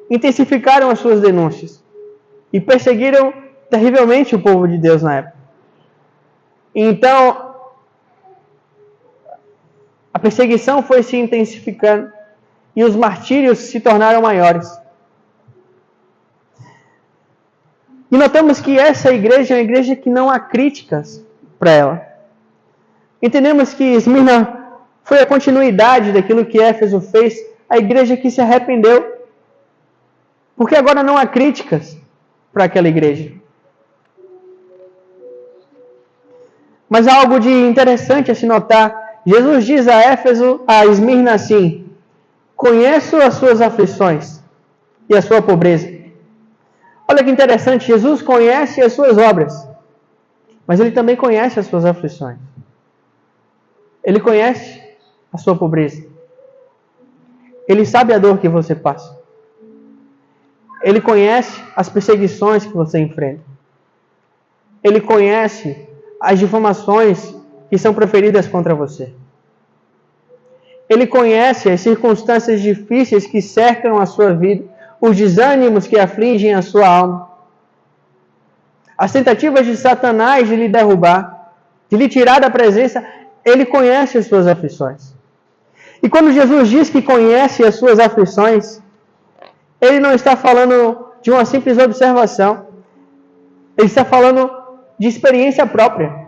S1: intensificaram as suas denúncias e perseguiram terrivelmente o povo de Deus na época. Então, a perseguição foi se intensificando e os martírios se tornaram maiores. E notamos que essa igreja é uma igreja que não há críticas para ela. Entendemos que Esmirna foi a continuidade daquilo que Éfeso fez, a igreja que se arrependeu. Porque agora não há críticas para aquela igreja. Mas há algo de interessante a se notar. Jesus diz a Esmirna assim: conheço as suas aflições e a sua pobreza. Olha que interessante, Jesus conhece as suas obras, mas Ele também conhece as suas aflições. Ele conhece a sua pobreza. Ele sabe a dor que você passa. Ele conhece as perseguições que você enfrenta. Ele conhece as difamações que são proferidas contra você. Ele conhece as circunstâncias difíceis que cercam a sua vida, os desânimos que afligem a sua alma, as tentativas de Satanás de lhe derrubar, de lhe tirar da presença. Ele conhece as suas aflições. E quando Jesus diz que conhece as suas aflições, Ele não está falando de uma simples observação. Ele está falando de experiência própria.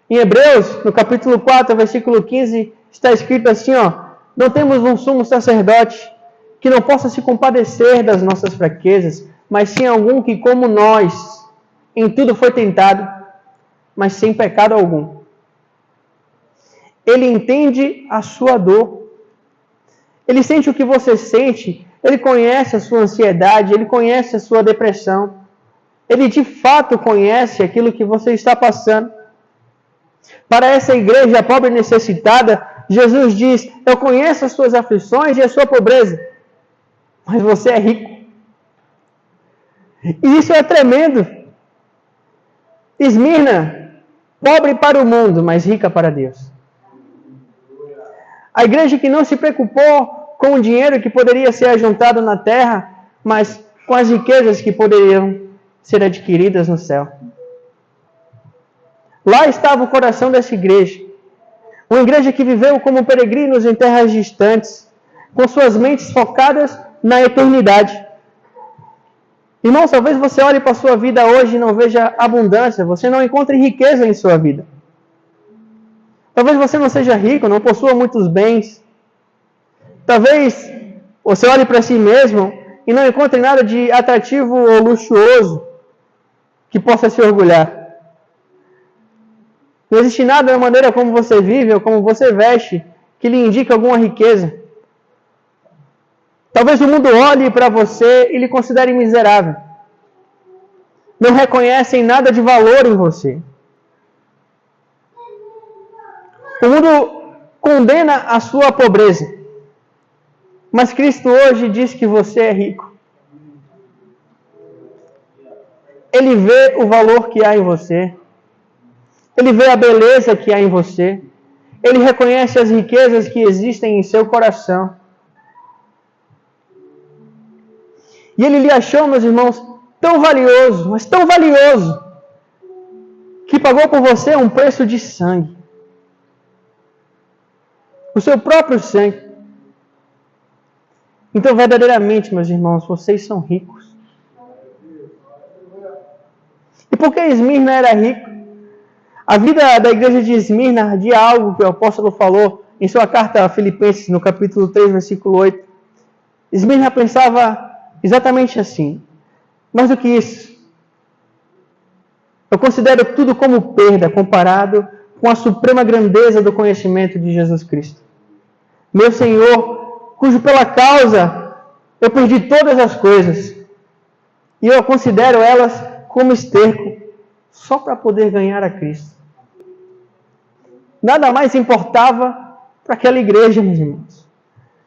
S1: Em Hebreus, no capítulo 4, versículo 15, está escrito assim, não temos um sumo sacerdote que não possa se compadecer das nossas fraquezas, mas sim algum que, como nós, em tudo foi tentado, mas sem pecado algum. Ele entende a sua dor. Ele sente o que você sente. Ele conhece a sua ansiedade. Ele conhece a sua depressão. Ele de fato conhece aquilo que você está passando. Para essa igreja pobre e necessitada, Jesus diz: eu conheço as suas aflições e a sua pobreza, mas você é rico. E isso é tremendo. Esmirna, pobre para o mundo, mas rica para Deus. A igreja que não se preocupou com o dinheiro que poderia ser ajuntado na terra, mas com as riquezas que poderiam ser adquiridas no céu. Lá estava o coração dessa igreja. Uma igreja que viveu como peregrinos em terras distantes, com suas mentes focadas na eternidade. Irmãos, talvez você olhe para a sua vida hoje e não veja abundância, você não encontre riqueza em sua vida. Talvez você não seja rico, não possua muitos bens. Talvez você olhe para si mesmo e não encontre nada de atrativo ou luxuoso que possa se orgulhar. Não existe nada na maneira como você vive ou como você veste que lhe indique alguma riqueza. Talvez o mundo olhe para você e lhe considere miserável. Não reconhecem nada de valor em você. O mundo condena a sua pobreza. Mas Cristo hoje diz que você é rico. Ele vê o valor que há em você. Ele vê a beleza que há em você. Ele reconhece as riquezas que existem em seu coração. E Ele lhe achou, meus irmãos, tão valioso, mas tão valioso, que pagou por você um preço de sangue. O seu próprio sangue. Então, verdadeiramente, meus irmãos, vocês são ricos. E por que Esmirna era rico? A vida da igreja de Esmirna ardia algo que o apóstolo falou em sua carta a Filipenses, no capítulo 3, versículo 8. Esmirna pensava exatamente assim: mais do que isso, eu considero tudo como perda comparado com a suprema grandeza do conhecimento de Jesus Cristo, meu Senhor, cujo pela causa eu perdi todas as coisas, e eu considero elas como esterco, só para poder ganhar a Cristo. Nada mais importava para aquela igreja, meus irmãos,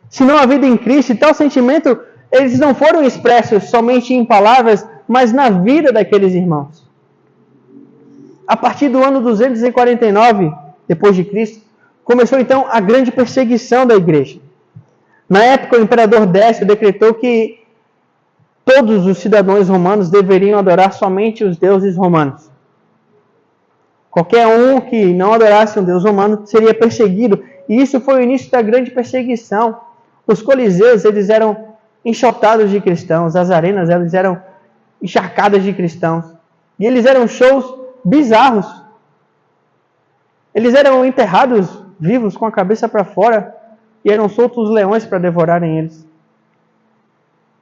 S1: senão a vida em Cristo. E tal sentimento, eles não foram expressos somente em palavras, mas na vida daqueles irmãos. A partir do ano 249, depois de Cristo, começou então a grande perseguição da igreja. Na época, o imperador Décio decretou que todos os cidadãos romanos deveriam adorar somente os deuses romanos. Qualquer um que não adorasse um deus romano seria perseguido. E isso foi o início da grande perseguição. Os coliseus, eles eram enxotados de cristãos. As arenas, elas eram encharcadas de cristãos. E eles eram shows bizarros. Eles eram enterrados vivos com a cabeça para fora e eram soltos os leões para devorarem eles.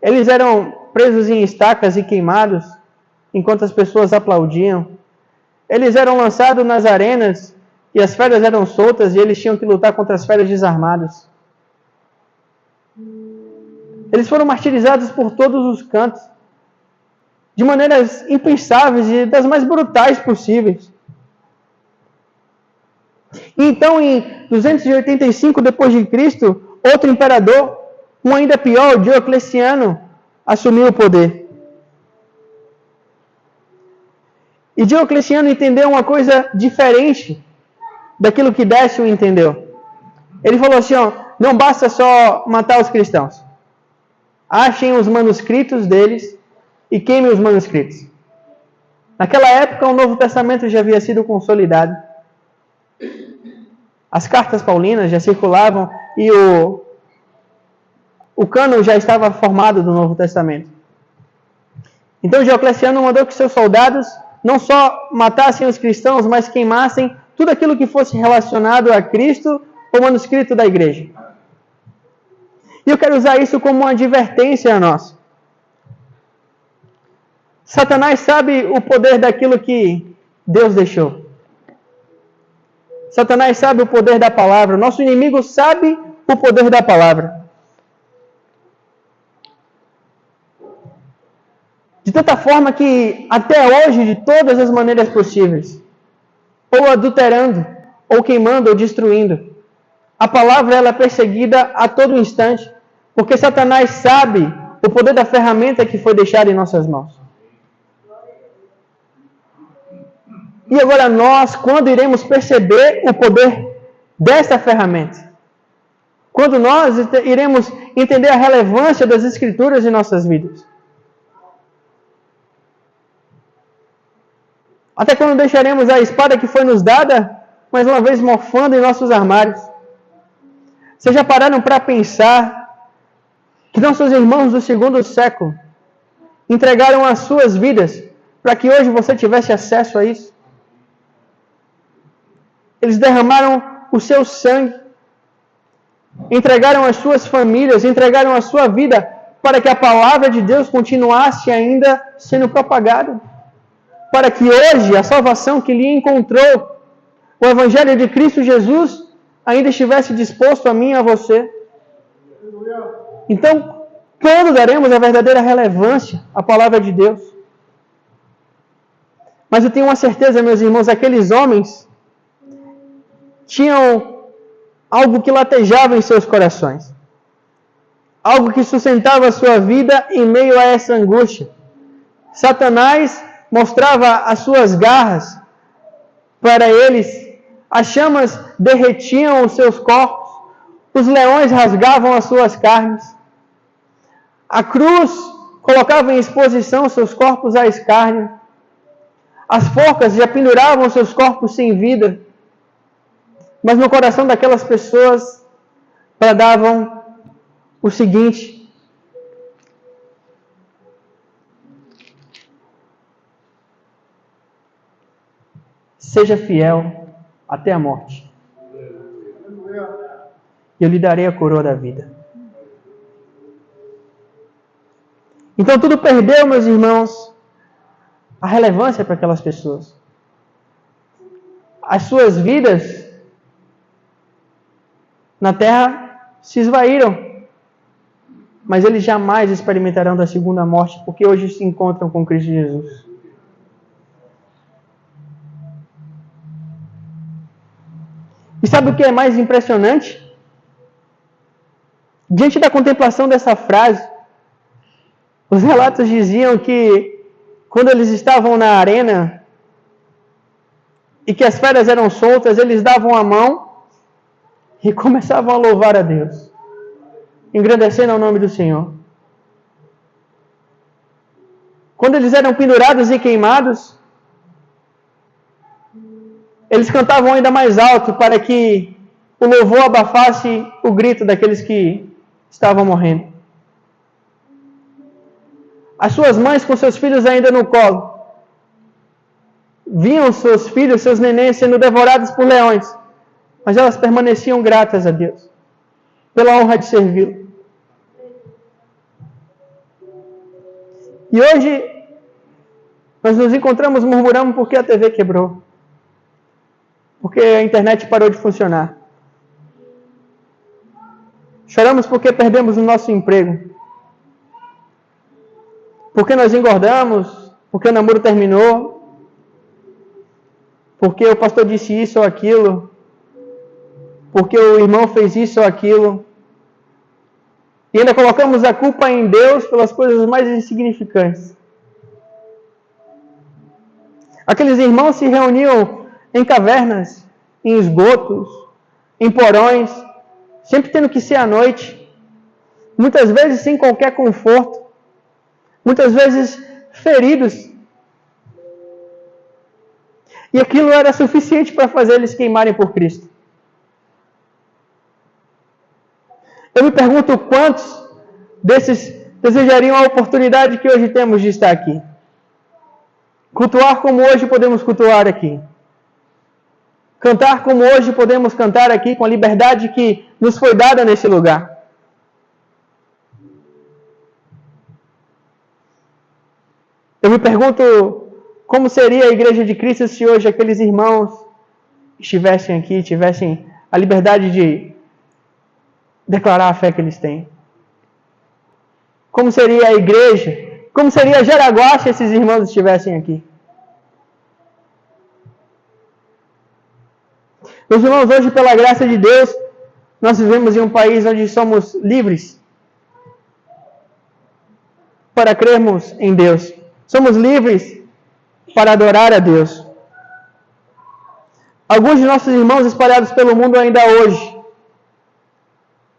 S1: Eles eram presos em estacas e queimados enquanto as pessoas aplaudiam. Eles eram lançados nas arenas e as feras eram soltas e eles tinham que lutar contra as feras desarmadas. Eles foram martirizados por todos os cantos, de maneiras impensáveis e das mais brutais possíveis. Então, em 285 d.C., outro imperador, um ainda pior, Diocleciano, assumiu o poder. E Diocleciano entendeu uma coisa diferente daquilo que Décio entendeu. Ele falou assim, não basta só matar os cristãos. Achem os manuscritos deles e queimem os manuscritos. Naquela época, o Novo Testamento já havia sido consolidado. As cartas paulinas já circulavam e o cânon já estava formado do Novo Testamento. Então Diocleciano mandou que seus soldados não só matassem os cristãos, mas queimassem tudo aquilo que fosse relacionado a Cristo ou manuscrito da igreja. E eu quero usar isso como uma advertência a nós. Satanás sabe o poder daquilo que Deus deixou. Satanás sabe o poder da palavra. Nosso inimigo sabe o poder da palavra. De tanta forma que, até hoje, de todas as maneiras possíveis, ou adulterando, ou queimando, ou destruindo, a palavra ela é perseguida a todo instante, porque Satanás sabe o poder da ferramenta que foi deixada em nossas mãos. E agora nós, quando iremos perceber o poder desta ferramenta? Quando nós iremos entender a relevância das Escrituras em nossas vidas? Até quando deixaremos a espada que foi nos dada, mais uma vez mofando em nossos armários? Vocês já pararam para pensar que nossos irmãos do segundo século entregaram as suas vidas para que hoje você tivesse acesso a isso? Eles derramaram o seu sangue, entregaram as suas famílias, entregaram a sua vida para que a palavra de Deus continuasse ainda sendo propagada. Para que hoje a salvação que lhe encontrou, o Evangelho de Cristo Jesus, ainda estivesse disposto a mim e a você. Então, quando daremos a verdadeira relevância à palavra de Deus? Mas eu tenho uma certeza, meus irmãos, aqueles homens tinham algo que latejava em seus corações. Algo que sustentava a sua vida em meio a essa angústia. Satanás mostrava as suas garras para eles, as chamas derretiam os seus corpos, os leões rasgavam as suas carnes, a cruz colocava em exposição seus corpos à escárnio, as forcas já penduravam seus corpos sem vida, mas no coração daquelas pessoas bradavam o seguinte: seja fiel até a morte, e eu lhe darei a coroa da vida. Então tudo perdeu, meus irmãos, a relevância para aquelas pessoas. As suas vidas na terra se esvaíram, mas eles jamais experimentarão da segunda morte, porque hoje se encontram com Cristo Jesus. E sabe o que é mais impressionante? Diante da contemplação dessa frase, os relatos diziam que quando eles estavam na arena e que as feras eram soltas, eles davam a mão e começavam a louvar a Deus, engrandecendo o nome do Senhor. Quando eles eram pendurados e queimados, eles cantavam ainda mais alto para que o louvor abafasse o grito daqueles que estavam morrendo. As suas mães com seus filhos ainda no colo, viam seus filhos, seus nenéns sendo devorados por leões, mas elas permaneciam gratas a Deus, pela honra de servi-lo. E hoje, nós nos encontramos murmurando porque a TV quebrou, porque a internet parou de funcionar. Choramos porque perdemos o nosso emprego, porque nós engordamos, porque o namoro terminou, porque o pastor disse isso ou aquilo, porque o irmão fez isso ou aquilo. E ainda colocamos a culpa em Deus pelas coisas mais insignificantes. Aqueles irmãos se reuniam em cavernas, em esgotos, em porões, sempre tendo que ser à noite, muitas vezes sem qualquer conforto, muitas vezes feridos. E aquilo era suficiente para fazer eles queimarem por Cristo. Eu me pergunto quantos desses desejariam a oportunidade que hoje temos de estar aqui. Cultuar como hoje podemos cultuar aqui. Cantar como hoje podemos cantar aqui, com a liberdade que nos foi dada nesse lugar. Eu me pergunto como seria a igreja de Cristo se hoje aqueles irmãos estivessem aqui, tivessem a liberdade de declarar a fé que eles têm. Como seria a igreja? Como seria Jaraguá se esses irmãos estivessem aqui? Meus irmãos, hoje, pela graça de Deus, nós vivemos em um país onde somos livres para crermos em Deus. Somos livres para adorar a Deus. Alguns de nossos irmãos espalhados pelo mundo ainda hoje,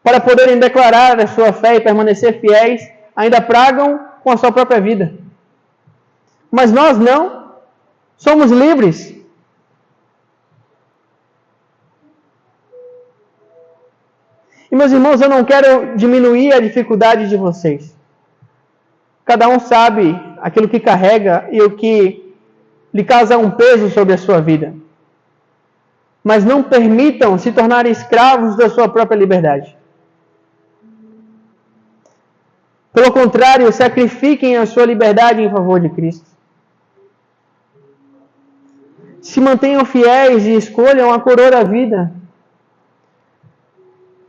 S1: para poderem declarar a sua fé e permanecer fiéis, ainda pragam com a sua própria vida. Mas nós não. Somos livres. E meus irmãos, eu não quero diminuir a dificuldade de vocês. Cada um sabe aquilo que carrega e o que lhe causa um peso sobre a sua vida. Mas não permitam se tornar escravos da sua própria liberdade. Pelo contrário, sacrifiquem a sua liberdade em favor de Cristo. Se mantenham fiéis e escolham a coroa da vida.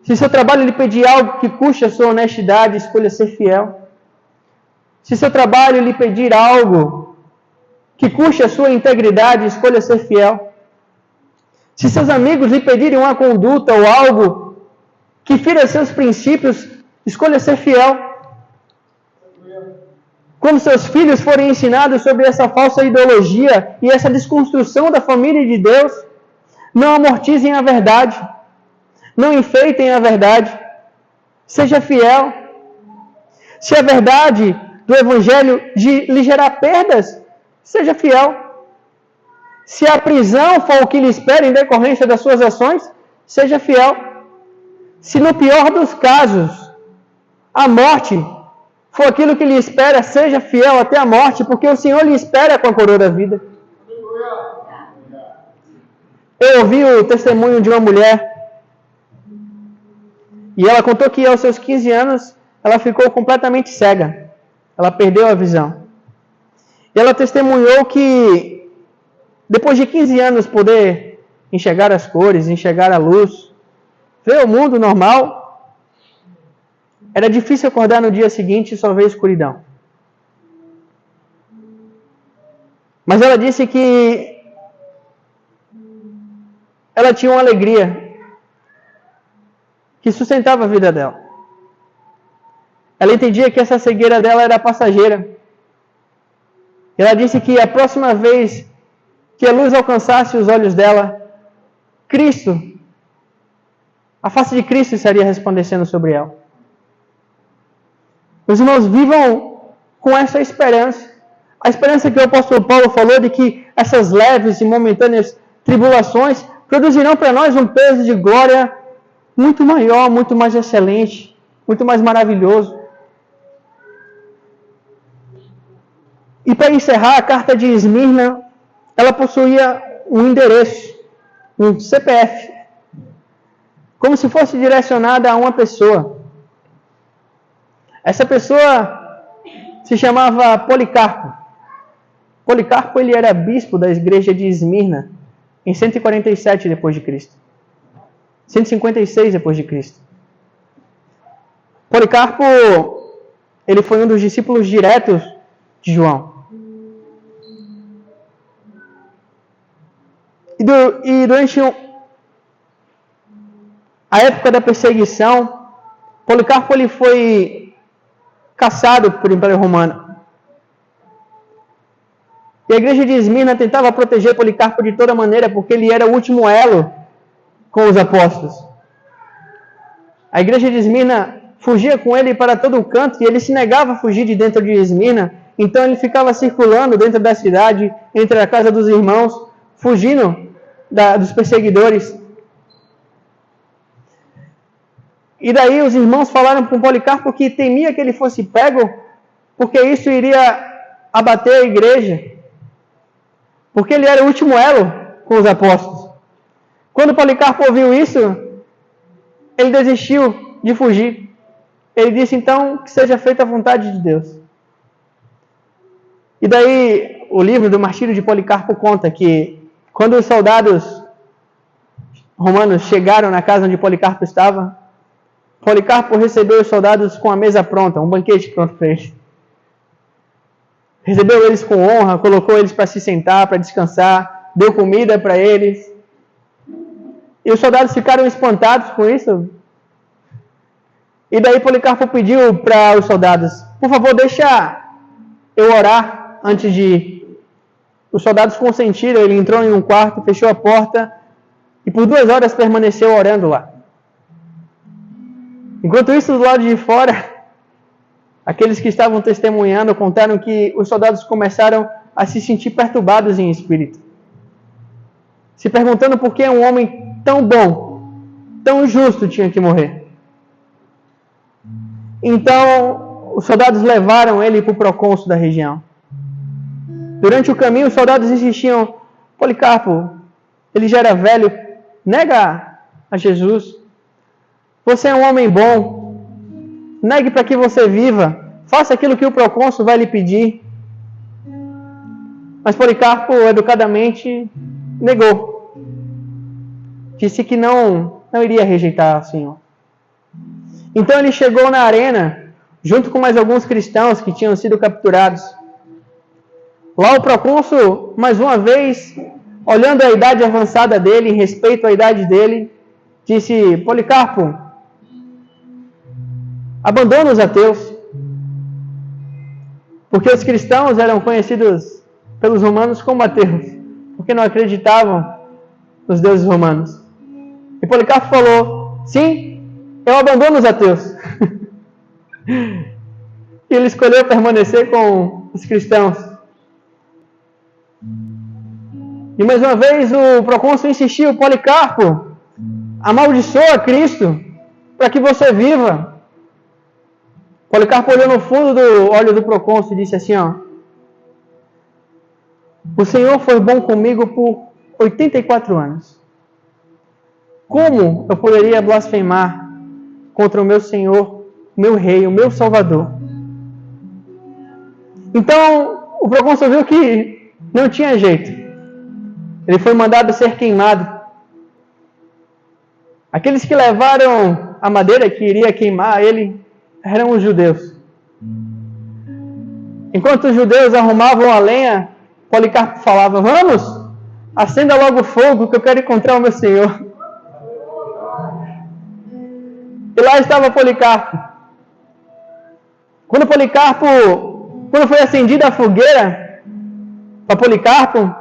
S1: Se seu trabalho lhe pedir algo que custe a sua honestidade, escolha ser fiel. Se seu trabalho lhe pedir algo que custe a sua integridade, escolha ser fiel. Se seus amigos lhe pedirem uma conduta ou algo que fira seus princípios, escolha ser fiel. Quando seus filhos forem ensinados sobre essa falsa ideologia e essa desconstrução da família de Deus, não amortizem a verdade. Não enfeitem a verdade. Seja fiel. Se a verdade do Evangelho lhe gerar perdas, seja fiel. Se a prisão for o que lhe espera em decorrência das suas ações, seja fiel. Se no pior dos casos, a morte for aquilo que lhe espera, seja fiel até a morte, porque o Senhor lhe espera com a coroa da vida. Eu ouvi o testemunho de uma mulher, e ela contou que aos seus 15 anos, ela ficou completamente cega. Ela perdeu a visão. E ela testemunhou que, depois de 15 anos poder enxergar as cores, enxergar a luz, ver o mundo normal, era difícil acordar no dia seguinte e só ver escuridão. Mas ela disse que ela tinha uma alegria que sustentava a vida dela. Ela entendia que essa cegueira dela era passageira. Ela disse que a próxima vez que a luz alcançasse os olhos dela, Cristo, a face de Cristo estaria resplandecendo sobre ela. Meus irmãos, vivam com essa esperança. A esperança que o apóstolo Paulo falou de que essas leves e momentâneas tribulações produzirão para nós um peso de glória muito maior, muito mais excelente. muito mais maravilhoso. E para encerrar, a carta de Esmirna, ela possuía um endereço, um CPF, como se fosse direcionada a uma pessoa. Essa pessoa se chamava Policarpo. Policarpo, ele era bispo da igreja de Esmirna em 147 depois de Cristo. 156 depois de Cristo. Policarpo, ele foi um dos discípulos diretos de João. E durante a época da perseguição, Policarpo ele foi caçado por Império Romano. E a igreja de Esmirna tentava proteger Policarpo de toda maneira, porque ele era o último elo com os apóstolos. A igreja de Esmirna fugia com ele para todo o canto, e ele se negava a fugir de dentro de Esmirna. Então ele ficava circulando dentro da cidade, entre a casa dos irmãos, fugindo dos perseguidores. E daí os irmãos falaram para o Policarpo que temia que ele fosse pego, porque isso iria abater a igreja. Porque ele era o último elo com os apóstolos. Quando Policarpo ouviu isso, ele desistiu de fugir. Ele disse, então, que seja feita a vontade de Deus. E daí, o livro do Martírio de Policarpo conta que, quando os soldados romanos chegaram na casa onde Policarpo estava, Policarpo recebeu os soldados com a mesa pronta, um banquete pronto para eles. Recebeu eles com honra, colocou eles para se sentar, para descansar, deu comida para eles. E os soldados ficaram espantados com isso. E daí Policarpo pediu para os soldados, por favor, deixa eu orar antes de ir. Os soldados consentiram, ele entrou em um quarto, fechou a porta e por 2 horas permaneceu orando lá. Enquanto isso, do lado de fora, aqueles que estavam testemunhando contaram que os soldados começaram a se sentir perturbados em espírito, se perguntando por que um homem tão bom, tão justo tinha que morrer. Então, os soldados levaram ele para o procônsul da região. Durante o caminho, os soldados insistiam, Policarpo, ele já era velho, nega a Jesus. Você é um homem bom, negue para que você viva, faça aquilo que o procônsul vai lhe pedir. Mas Policarpo, educadamente, negou. Disse que não iria rejeitar o Senhor. Então ele chegou na arena, junto com mais alguns cristãos que tinham sido capturados. Lá o procônsul, mais uma vez, olhando a idade avançada dele, em respeito à idade dele, disse, Policarpo, abandona os ateus. Porque os cristãos eram conhecidos pelos romanos como ateus, porque não acreditavam nos deuses romanos. E Policarpo falou, sim, eu abandono os ateus. E ele escolheu permanecer com os cristãos. E mais uma vez o procônsul insistiu, Policarpo, amaldiçoa Cristo para que você viva. Policarpo olhou no fundo do olho do procônsul e disse assim, o Senhor foi bom comigo por 84 anos. Como eu poderia blasfemar contra o meu Senhor, o meu Rei, o meu Salvador? Então, o procônsul viu que não tinha jeito. Ele foi mandado ser queimado. Aqueles que levaram a madeira que iria queimar ele eram os judeus. Enquanto os judeus arrumavam a lenha, Policarpo falava, vamos, acenda logo o fogo que eu quero encontrar o meu Senhor. E lá estava Policarpo. Quando foi acendida a fogueira para Policarpo,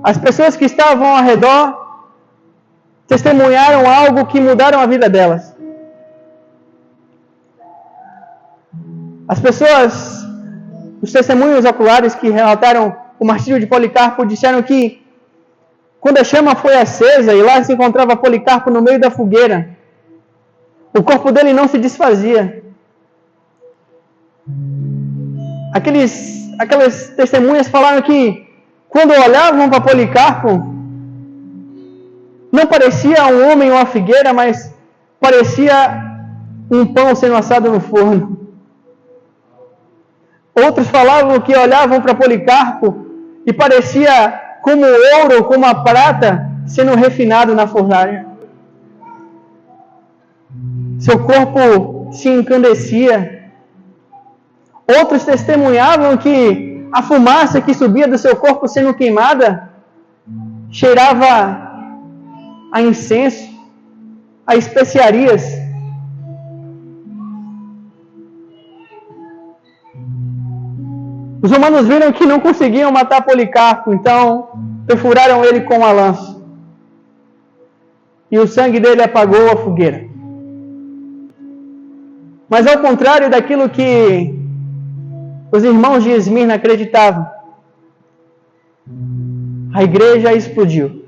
S1: as pessoas que estavam ao redor testemunharam algo que mudaram a vida delas. As pessoas, os testemunhos oculares que relataram o martírio de Policarpo disseram que quando a chama foi acesa e lá se encontrava Policarpo no meio da fogueira, O corpo dele não se desfazia. Aquelas testemunhas falaram que quando olhavam para Policarpo, não parecia um homem ou uma figueira, mas parecia um pão sendo assado no forno. Outros falavam que olhavam para Policarpo e parecia como ouro, como a prata sendo refinado na fornalha. Seu corpo se encandecia. Outros testemunhavam que a fumaça que subia do seu corpo sendo queimada cheirava a incenso, a especiarias. Os romanos viram que não conseguiam matar Policarpo, então perfuraram ele com uma lança. E o sangue dele apagou a fogueira. Mas ao contrário daquilo que os irmãos de Esmirna acreditavam, a igreja explodiu.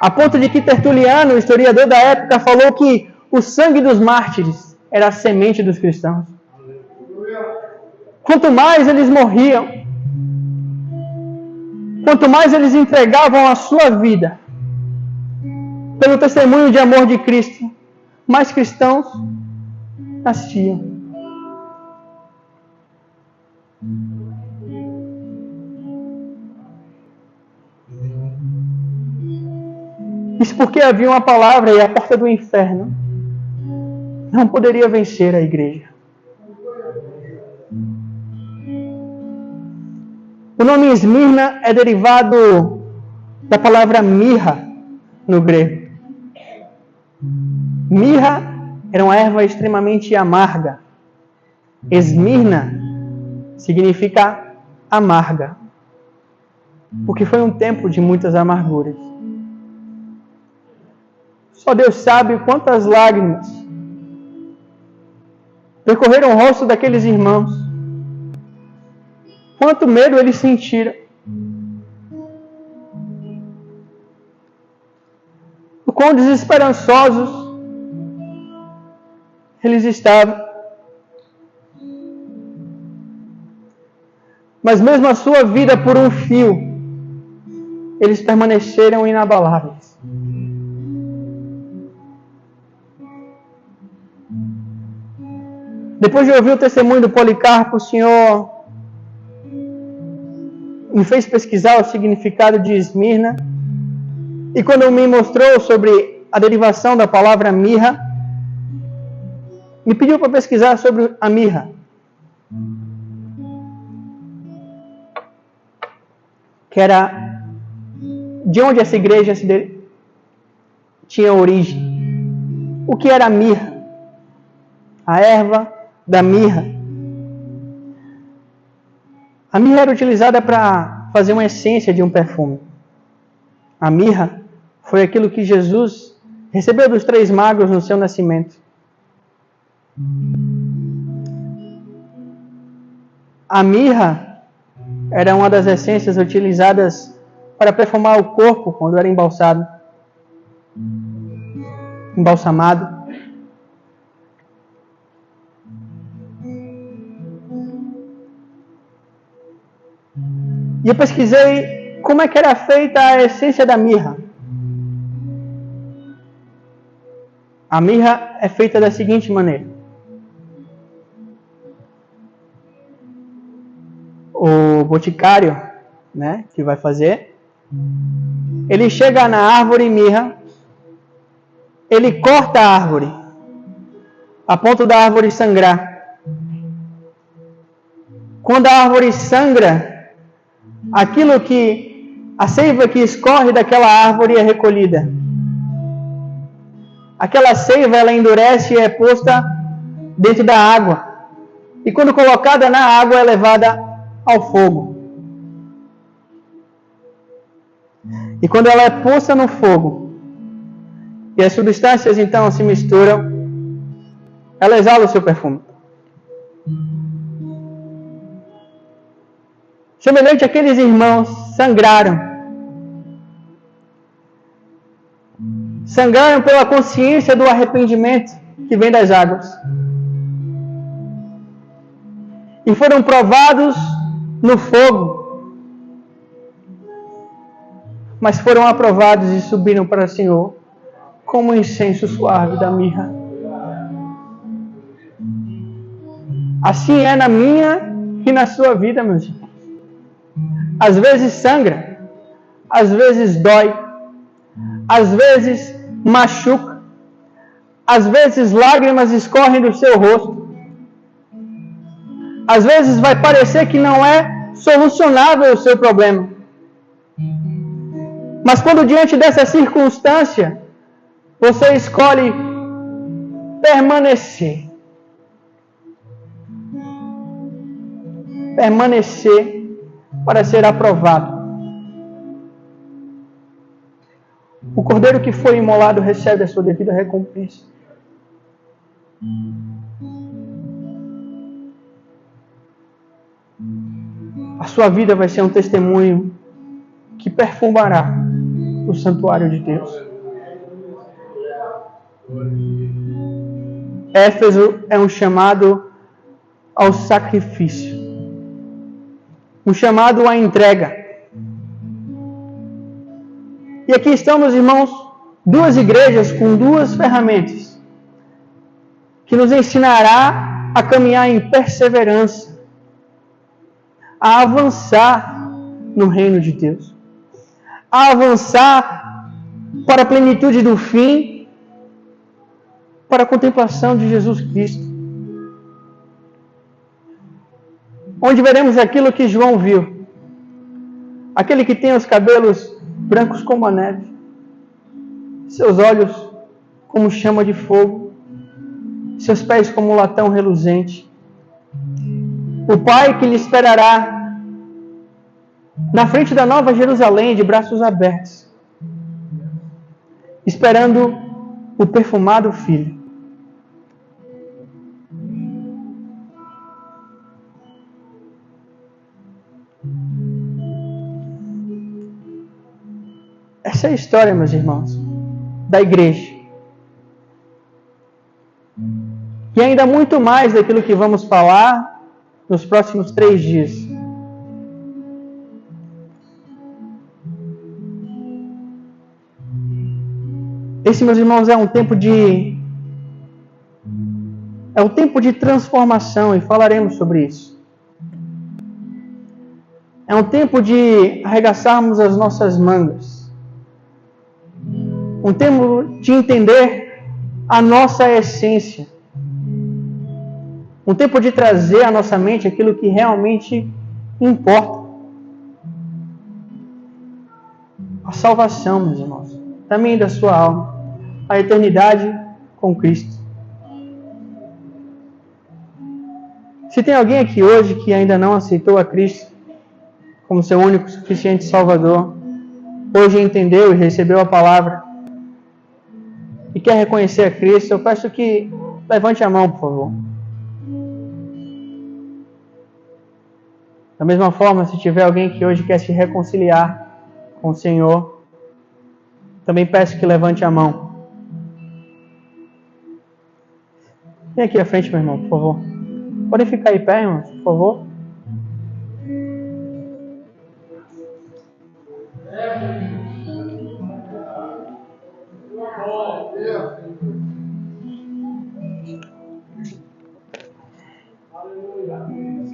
S1: A ponto de que Tertuliano, o historiador da época, falou que o sangue dos mártires era a semente dos cristãos. Quanto mais eles morriam, quanto mais eles entregavam a sua vida pelo testemunho de amor de Cristo, mais cristãos nasciam. Isso porque havia uma palavra e a porta do inferno não poderia vencer a igreja. O nome Esmirna é derivado da palavra mirra no grego. Mirra era uma erva extremamente amarga. Esmirna significa amarga, porque foi um tempo de muitas amarguras. Só Deus sabe quantas lágrimas percorreram o rosto daqueles irmãos. Quanto medo eles sentiram. O quão desesperançosos eles estavam. Mas mesmo a sua vida por um fio, eles permaneceram inabaláveis. Depois de ouvir o testemunho do Policarpo, o Senhor me fez pesquisar o significado de Esmirna. E quando me mostrou sobre a derivação da palavra mirra, me pediu para pesquisar sobre a mirra. Que era de onde essa igreja tinha origem. O que era a mirra? A erva da mirra. A mirra era utilizada para fazer uma essência de um perfume. A mirra foi aquilo que Jesus recebeu dos 3 magos no seu nascimento. A mirra era uma das essências utilizadas para perfumar o corpo quando era embalsamado. E eu pesquisei como é que era feita a essência da mirra. A mirra é feita da seguinte maneira. O boticário, que vai fazer, ele chega na árvore mirra, ele corta a árvore, a ponto da árvore sangrar. Quando a árvore sangra, a seiva que escorre daquela árvore é recolhida. Aquela seiva, ela endurece e é posta dentro da água. E quando colocada na água, é levada ao fogo. E quando ela é posta no fogo, e as substâncias então se misturam, ela exala o seu perfume. Semelhante àqueles irmãos sangraram. Sangraram pela consciência do arrependimento que vem das águas. E foram provados no fogo. Mas foram aprovados e subiram para o Senhor como um incenso suave da mirra. Assim é na minha e na sua vida, meus irmãos. Às vezes sangra, às vezes dói, às vezes machuca, às vezes lágrimas escorrem do seu rosto. Às vezes vai parecer que não é solucionável o seu problema. Mas quando diante dessa circunstância, você escolhe permanecer. Permanecer para ser aprovado. O cordeiro que foi imolado recebe a sua devida recompensa. A sua vida vai ser um testemunho que perfumará o santuário de Deus. Éfeso é um chamado ao sacrifício. Um chamado à entrega. E aqui estão, meus irmãos, duas igrejas com duas ferramentas que nos ensinará a caminhar em perseverança, a avançar no reino de Deus, a avançar para a plenitude do fim, para a contemplação de Jesus Cristo, onde veremos aquilo que João viu, aquele que tem os cabelos brancos como a neve, seus olhos como chama de fogo, seus pés como um latão reluzente. O Pai que lhe esperará na frente da Nova Jerusalém, de braços abertos, esperando o perfumado Filho. Essa é a história, meus irmãos, da igreja. E ainda muito mais daquilo que vamos falar nos próximos 3 dias. Esse, meus irmãos, é um tempo de transformação, e falaremos sobre isso. É um tempo de arregaçarmos as nossas mangas. Um tempo de entender a nossa essência. Um tempo de trazer à nossa mente aquilo que realmente importa. A salvação, meus irmãos, também da sua alma. A eternidade com Cristo. Se tem alguém aqui hoje que ainda não aceitou a Cristo como seu único suficiente Salvador, hoje entendeu e recebeu a palavra e quer reconhecer a Cristo, eu peço que levante a mão, por favor. Da mesma forma, se tiver alguém que hoje quer se reconciliar com o Senhor, também peço que levante a mão. Vem aqui à frente, meu irmão, por favor. Podem ficar em pé, irmãos, por favor.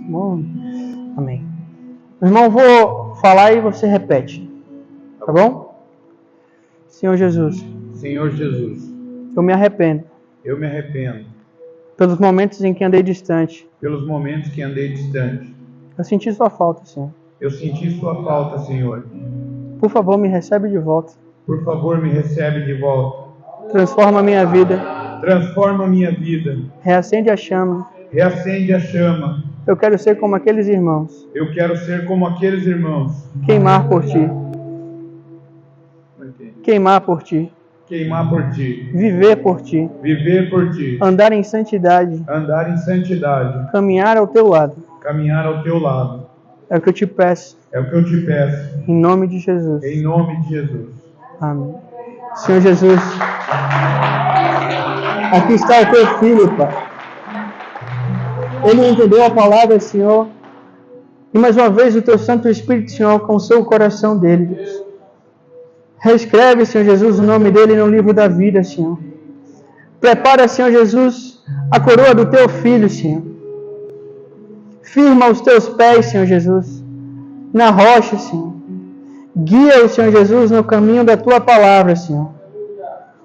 S1: Bom, amém. Meu irmão, vou falar e você repete. Tá bom? Senhor Jesus.
S2: Senhor Jesus.
S1: Eu me arrependo.
S2: Eu me arrependo.
S1: Pelos momentos em que andei distante.
S2: Pelos momentos que andei distante.
S1: Eu senti sua falta, Senhor.
S2: Eu senti sua falta, Senhor.
S1: Por favor, me recebe de volta.
S2: Por favor, me recebe de volta.
S1: Transforma a minha vida.
S2: Transforma a minha vida.
S1: Reacende a chama.
S2: Reacende a chama.
S1: Eu quero ser como aqueles irmãos.
S2: Eu quero ser como aqueles irmãos.
S1: Queimar por ti. Queimar por ti.
S2: Queimar por ti.
S1: Viver por ti.
S2: Viver por ti.
S1: Andar em santidade.
S2: Andar em santidade.
S1: Caminhar ao teu lado.
S2: Caminhar ao teu lado.
S1: É o que eu te peço.
S2: É o que eu te peço.
S1: Em nome de Jesus.
S2: Em nome de Jesus.
S1: Amém. Senhor Jesus, aqui está o teu filho, Pai. Ele entendeu a palavra, Senhor, e mais uma vez o teu Santo Espírito, Senhor, alcançou o coração dele, Deus. Reescreve, Senhor Jesus, o nome dele no livro da vida, Senhor. Prepara, Senhor Jesus, a coroa do teu filho, Senhor. Firma os teus pés, Senhor Jesus, na rocha, Senhor. Guia o Senhor Jesus no caminho da tua palavra, Senhor.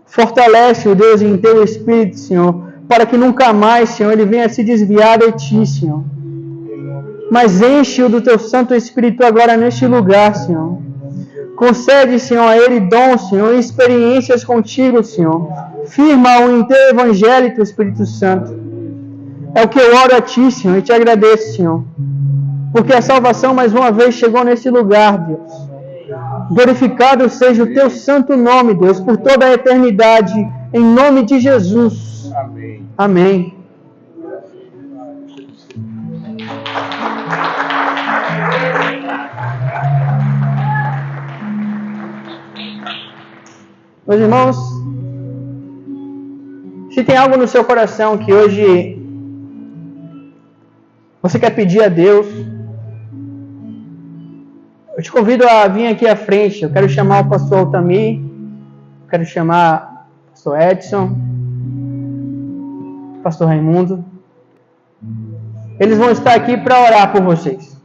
S1: Fortalece o Deus em teu espírito, Senhor, para que nunca mais, Senhor, ele venha se desviar de ti, Senhor. Mas enche-o do teu Santo Espírito agora neste lugar, Senhor. Concede, Senhor, a ele dons, Senhor, e experiências contigo, Senhor. Firma-o em teu evangélico, Espírito Santo. É o que eu oro a ti, Senhor, e te agradeço, Senhor. Porque a salvação mais uma vez chegou nesse lugar, Deus. Glorificado seja o teu santo nome, Deus, por toda a eternidade, em nome de Jesus.
S2: Amém.
S1: Amém. Meus irmãos, se tem algo no seu coração que hoje você quer pedir a Deus, eu te convido a vir aqui à frente. Eu quero chamar o pastor Altamir, quero chamar o pastor Edson, o pastor Raimundo. Eles vão estar aqui para orar por vocês.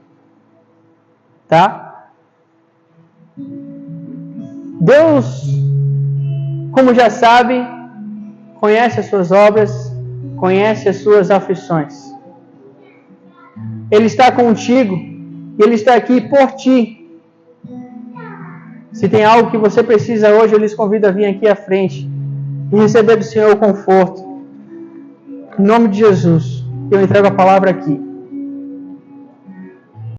S1: Tá? Deus, como já sabe, conhece as suas obras, conhece as suas aflições. Ele está contigo e Ele está aqui por ti. Se tem algo que você precisa hoje, eu lhes convido a vir aqui à frente e receber do Senhor o conforto. Em nome de Jesus, eu entrego a palavra aqui.